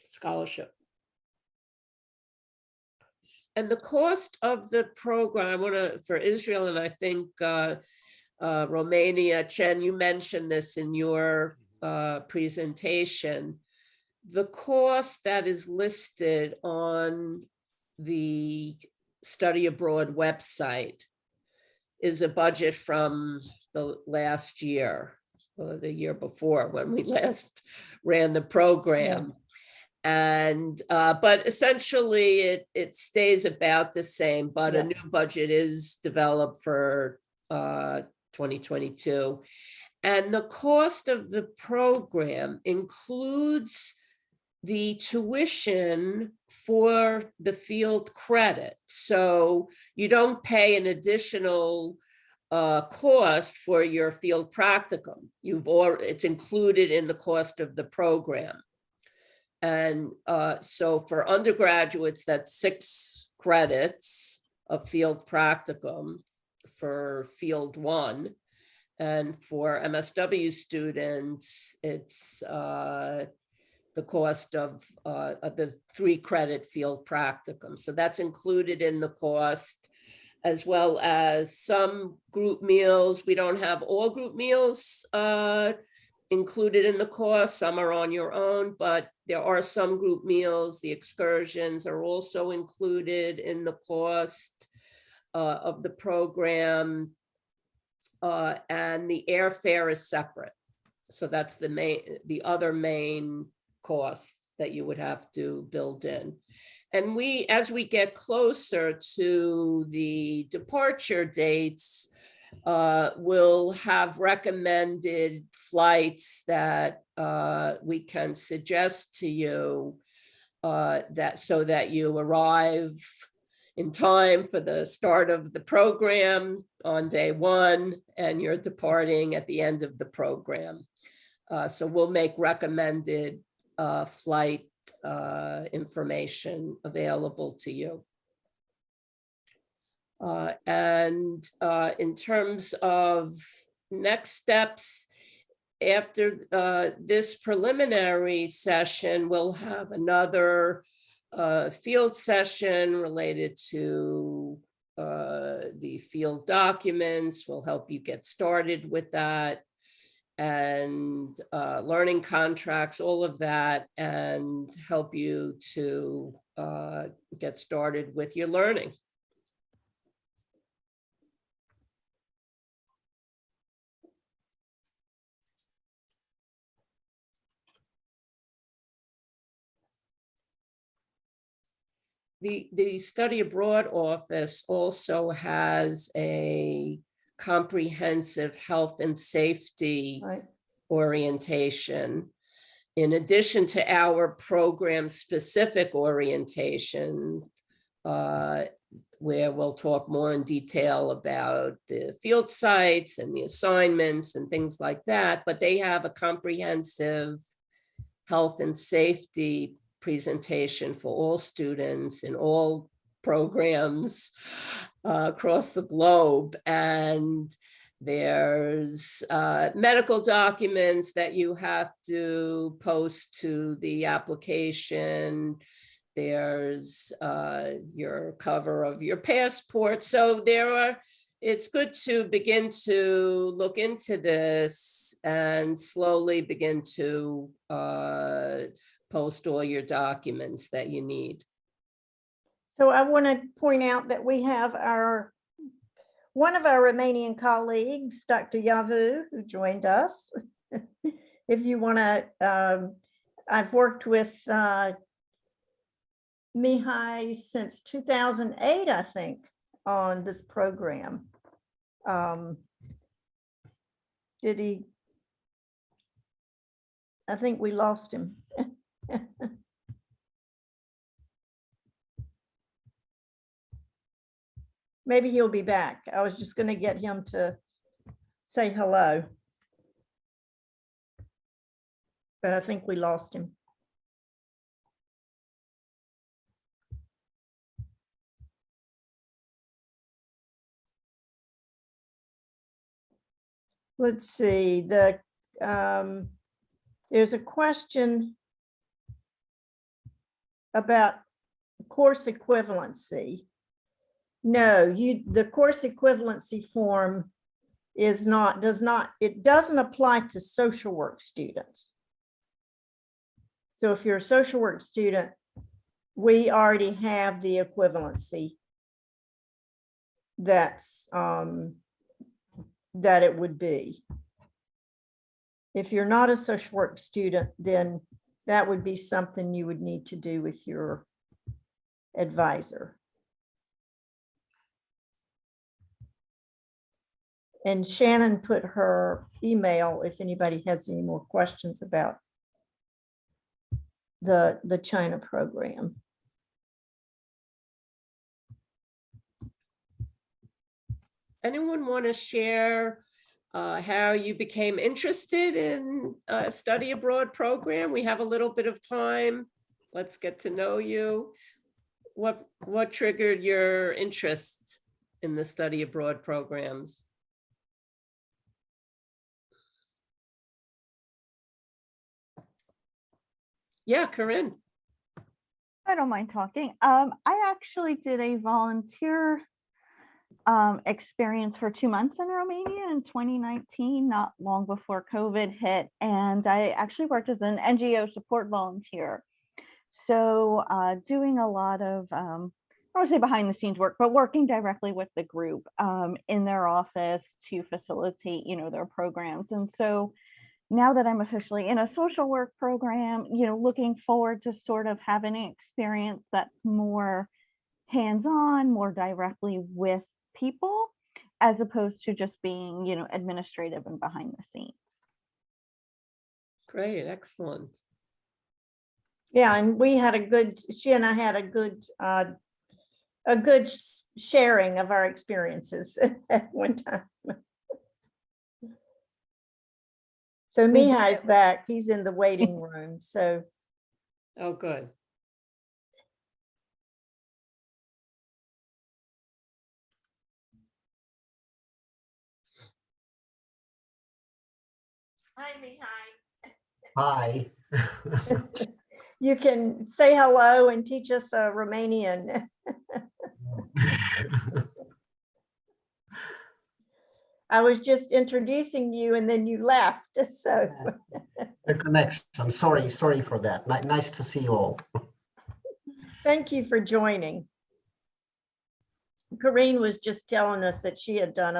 scholarship. And the cost of the program, for Israel, and I think Romania, Chen, you mentioned this in your presentation. The cost that is listed on the study abroad website is a budget from the last year, or the year before, when we last ran the program. And but essentially it stays about the same, but a new budget is developed for 2022. And the cost of the program includes the tuition for the field credit. So you don't pay an additional cost for your field practicum. It's included in the cost of the program. And so for undergraduates, that's 6 credits of field practicum for field 1. And for MSW students, it's the cost of the 3 credit field practicum. So that's included in the cost, as well as some group meals. We don't have all group meals included in the cost. Some are on your own, but there are some group meals. The excursions are also included in the cost of the program. And the airfare is separate. So that's the other main cost that you would have to build in. And as we get closer to the departure dates, we'll have recommended flights that we can suggest to you so that you arrive in time for the start of the program on day one, and you're departing at the end of the program. So we'll make recommended flight information available to you. And in terms of next steps, after this preliminary session, we'll have another field session related to the field documents. We'll help you get started with that, and learning contracts, all of that, and help you to get started with your learning. The study abroad office also has a comprehensive health and safety orientation. In addition to our program specific orientation, where we'll talk more in detail about the field sites and the assignments and things like that, but they have a comprehensive health and safety presentation for all students in all programs across the globe. And there's medical documents that you have to post to the application. There's your cover of your passport. So it's good to begin to look into this and slowly begin to post all your documents that you need. So I want to point out that we have one of our Romanian colleagues, Dr. Yavu, who joined us. If you want to, I've worked with Mihai since 2008, I think, on this program. Did he? I think we lost him. Maybe he'll be back. I was just going to get him to say hello, but I think we lost him. Let's see, there's a question about course equivalency. No, the course equivalency form it doesn't apply to social work students. So if you're a social work student, we already have the equivalency that's that it would be. If you're not a social work student, then that would be something you would need to do with your advisor. And Shannon put her email if anybody has any more questions about the China program. Anyone want to share how you became interested in a study abroad program? We have a little bit of time. Let's get to know you. What triggered your interest in the study abroad programs? Yeah, Corinne. I don't mind talking. I actually did a volunteer experience for 2 months in Romania in 2019, not long before COVID hit. And I actually worked as an NGO support volunteer. So doing a lot of, I don't want to say behind the scenes work, but working directly with the group in their office to facilitate, their programs. And so now that I'm officially in a social work program, looking forward to sort of having an experience that's more hands-on, more directly with people, as opposed to just being, administrative and behind the scenes. Great, excellent. Yeah, and she and I had a good a good sharing of our experiences at one time. So We did Mihai's back. He's in the waiting room. So Oh, good. hi, Mihai. Hi. You can say hello and teach us Romanian. I was just introducing you and then you left. So The connection. Sorry for that. Nice to see you all. thank you for joining. Corinne was just telling us that she had done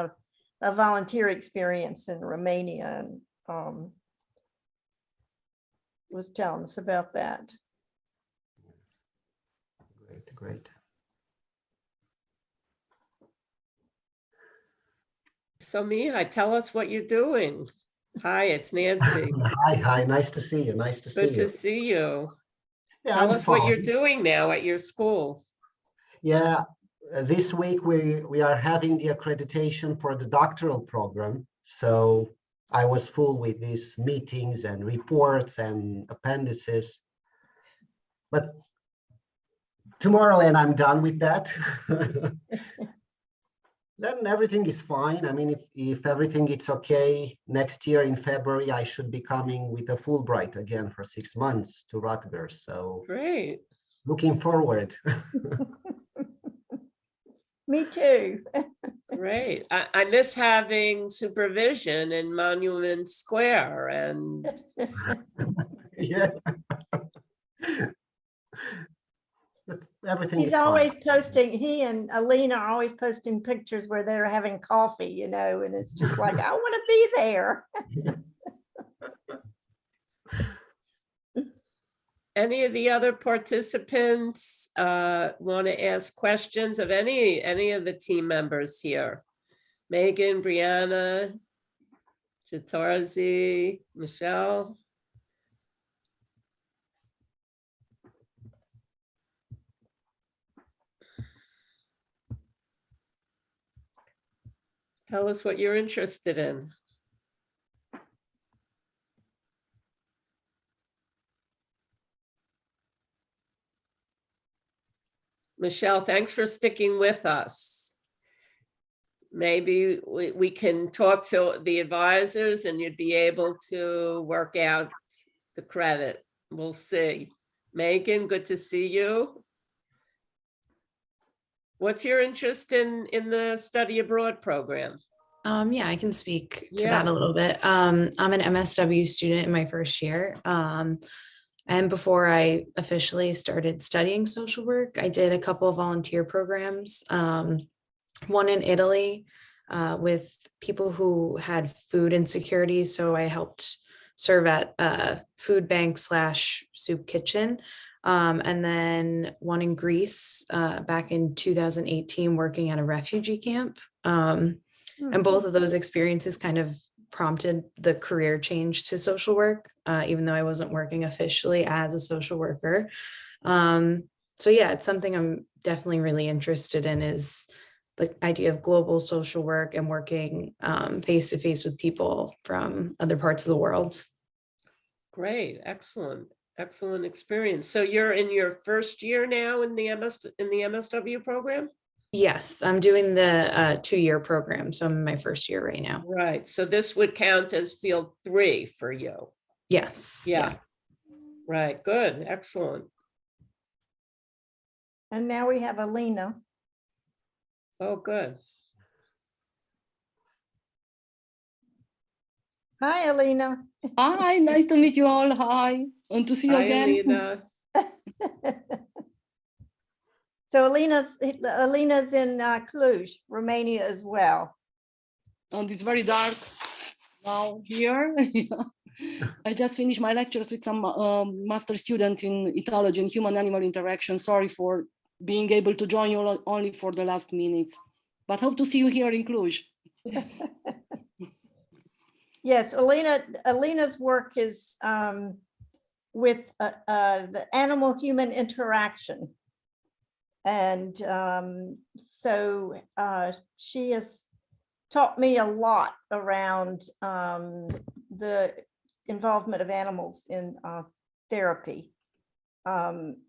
a volunteer experience in Romania and was telling us about that. Great. So Mihai, tell us what you're doing. Hi, it's Nancy. Hi. Nice to see you. Nice to see Good to you. see you. Yeah, Tell I'm us what you're fine. doing now at your school. Yeah, this week we are having the accreditation for the doctoral program. So I was full with these meetings and reports and appendices. But tomorrow, and I'm done with that. Then everything is fine. I mean, if everything is okay, next year in February, I should be coming with a Fulbright again for 6 months to Rutgers. So Great. looking forward. Me too. Great. I miss having supervision in Monument Square and Yeah. But everything He's is always fine. posting, he and Alina are always posting pictures where they're having coffee, you know, and it's just like, I want to be there. any of the other participants want to ask questions of any of the team members here? Megan, Brianna, Jatarzi, Michelle? Tell us what you're interested in. Michelle, thanks for sticking with us. Maybe we can talk to the advisors and you'd be able to work out the credit. We'll see. Megan, good to see you. What's your interest in the study abroad program? Yeah, I can speak to Yeah. that a little bit. I'm an MSW student in my first year. And before I officially started studying social work, I did a couple of volunteer programs. One in Italy with people who had food insecurity. So I helped serve at a food bank / soup kitchen. And then one in Greece back in 2018, working at a refugee camp. And both of those experiences kind of prompted the career change to social work, even though I wasn't working officially as a social worker. So yeah, it's something I'm definitely really interested in, is the idea of global social work and working face to face with people from other parts of the world. Great, excellent experience. So you're in your first year now in the MSW program? Yes, I'm doing the 2-year program. So I'm in my first year right now. Right. So this would count as field 3 for you. Yes. Yeah. Right. Good. Excellent. And now we have Alina. Oh, good. Hi, Alina. Hi, nice to meet you all. Hi, and to see you Hi, again. Alina. So Alina's in Cluj, Romania as well. And it's very dark now here. I just finished my lectures with some master students in ethology and human-animal interaction. Sorry for being able to join you only for the last minutes, but hope to see you here in Cluj. Yes, Alina's work is with the animal-human interaction. And so she has taught me a lot around the involvement of animals in therapy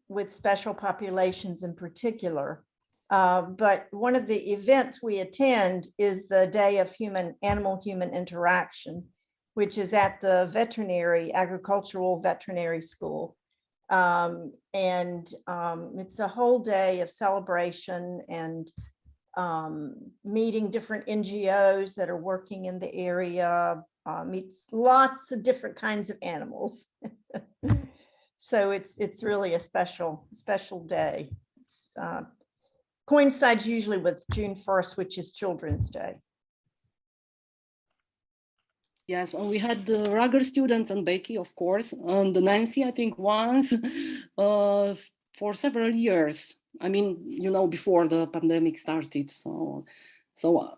with special populations in particular. But one of the events we attend is the Day of Animal-Human Interaction, which is at the Agricultural Veterinary School. It's a whole day of celebration and meeting different NGOs that are working in the area, meets lots of different kinds of animals. So it's really a special day. It's, coincides usually with June 1st, which is Children's Day. Yes, and we had the Rugger students and Becky, of course, and Nancy, I think once for several years. I mean, you know, before the pandemic started. So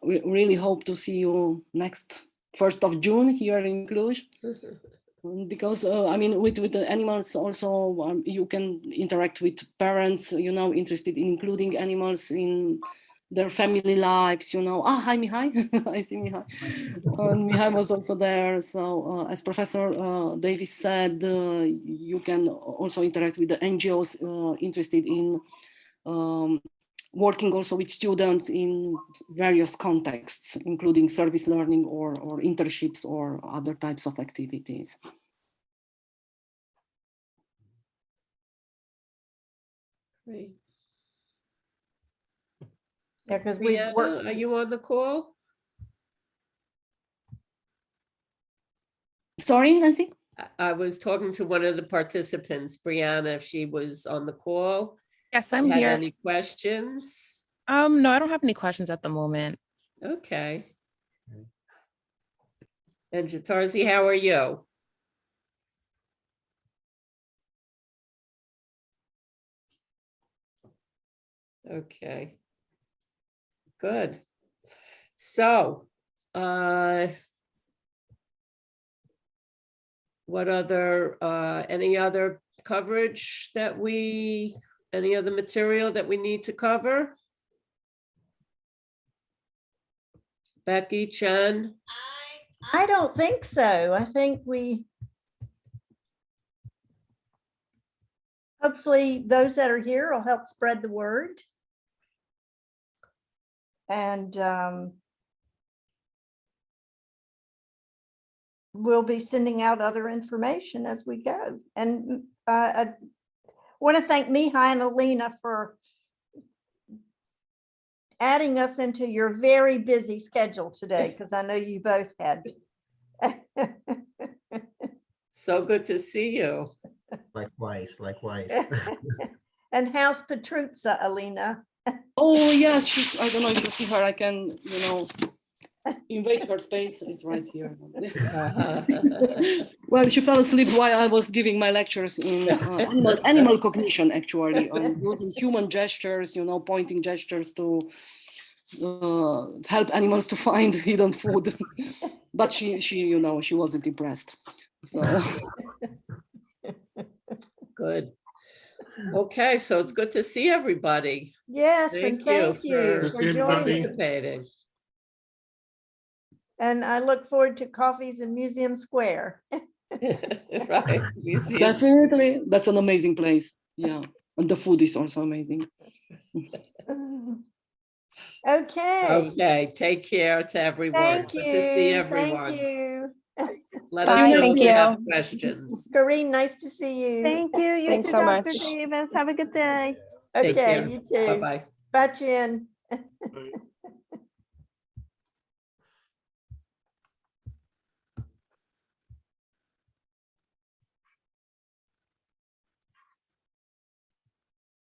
we really hope to see you next 1st of June here in Cluj. Because I mean, with the animals also, you can interact with parents, you know, interested in including animals in their family lives, you know. Ah, hi, Mihai. I see Mihai. And Mihai was also there. So as Professor Davis said, you can also interact with the NGOs interested in working also with students in various contexts, including service learning or internships or other types of activities. Great. Yeah, because we Brianna, are you on the call? Sorry, Nancy? I was talking to one of the participants, Brianna, if she was on the call. Yes, I'm Had here. any questions? No, I don't have any questions at the moment. Okay. And Jatarzi, how are you? Okay. Good. So, what other, any other coverage that any other material that we need to cover? Becky, Chen? I don't think so. I think hopefully those that are here will help spread the word. And we'll be sending out other information as we go. And I want to thank Mihai and Alina for adding us into your very busy schedule today, because I know you both had. So good to see you. Likewise. And how's Petruzza, Alina? Oh yes, I don't know if you see her. I can, you know, invade her space. Is right here. Well, she fell asleep while I was giving my lectures in animal cognition, actually, on using human gestures, you know, pointing gestures to help animals to find hidden food. But she, you know, she wasn't impressed. So Good. Okay, so it's good to see everybody. Yes, and thank you for joining. Participating. And I look forward to coffees in Museum Square. Right. Definitely, that's an amazing place. Yeah, and the food is also amazing. Okay. Okay, take care to everyone. Thank Good to see you. everyone. Thank you. Let Bye, us know thank if you you. have questions. Corrine, nice to see you. Thank you. You Thanks too, so Dr. much. Davis. Have a good day. Take Okay, care. you too. Bye-bye. Bye, Jen.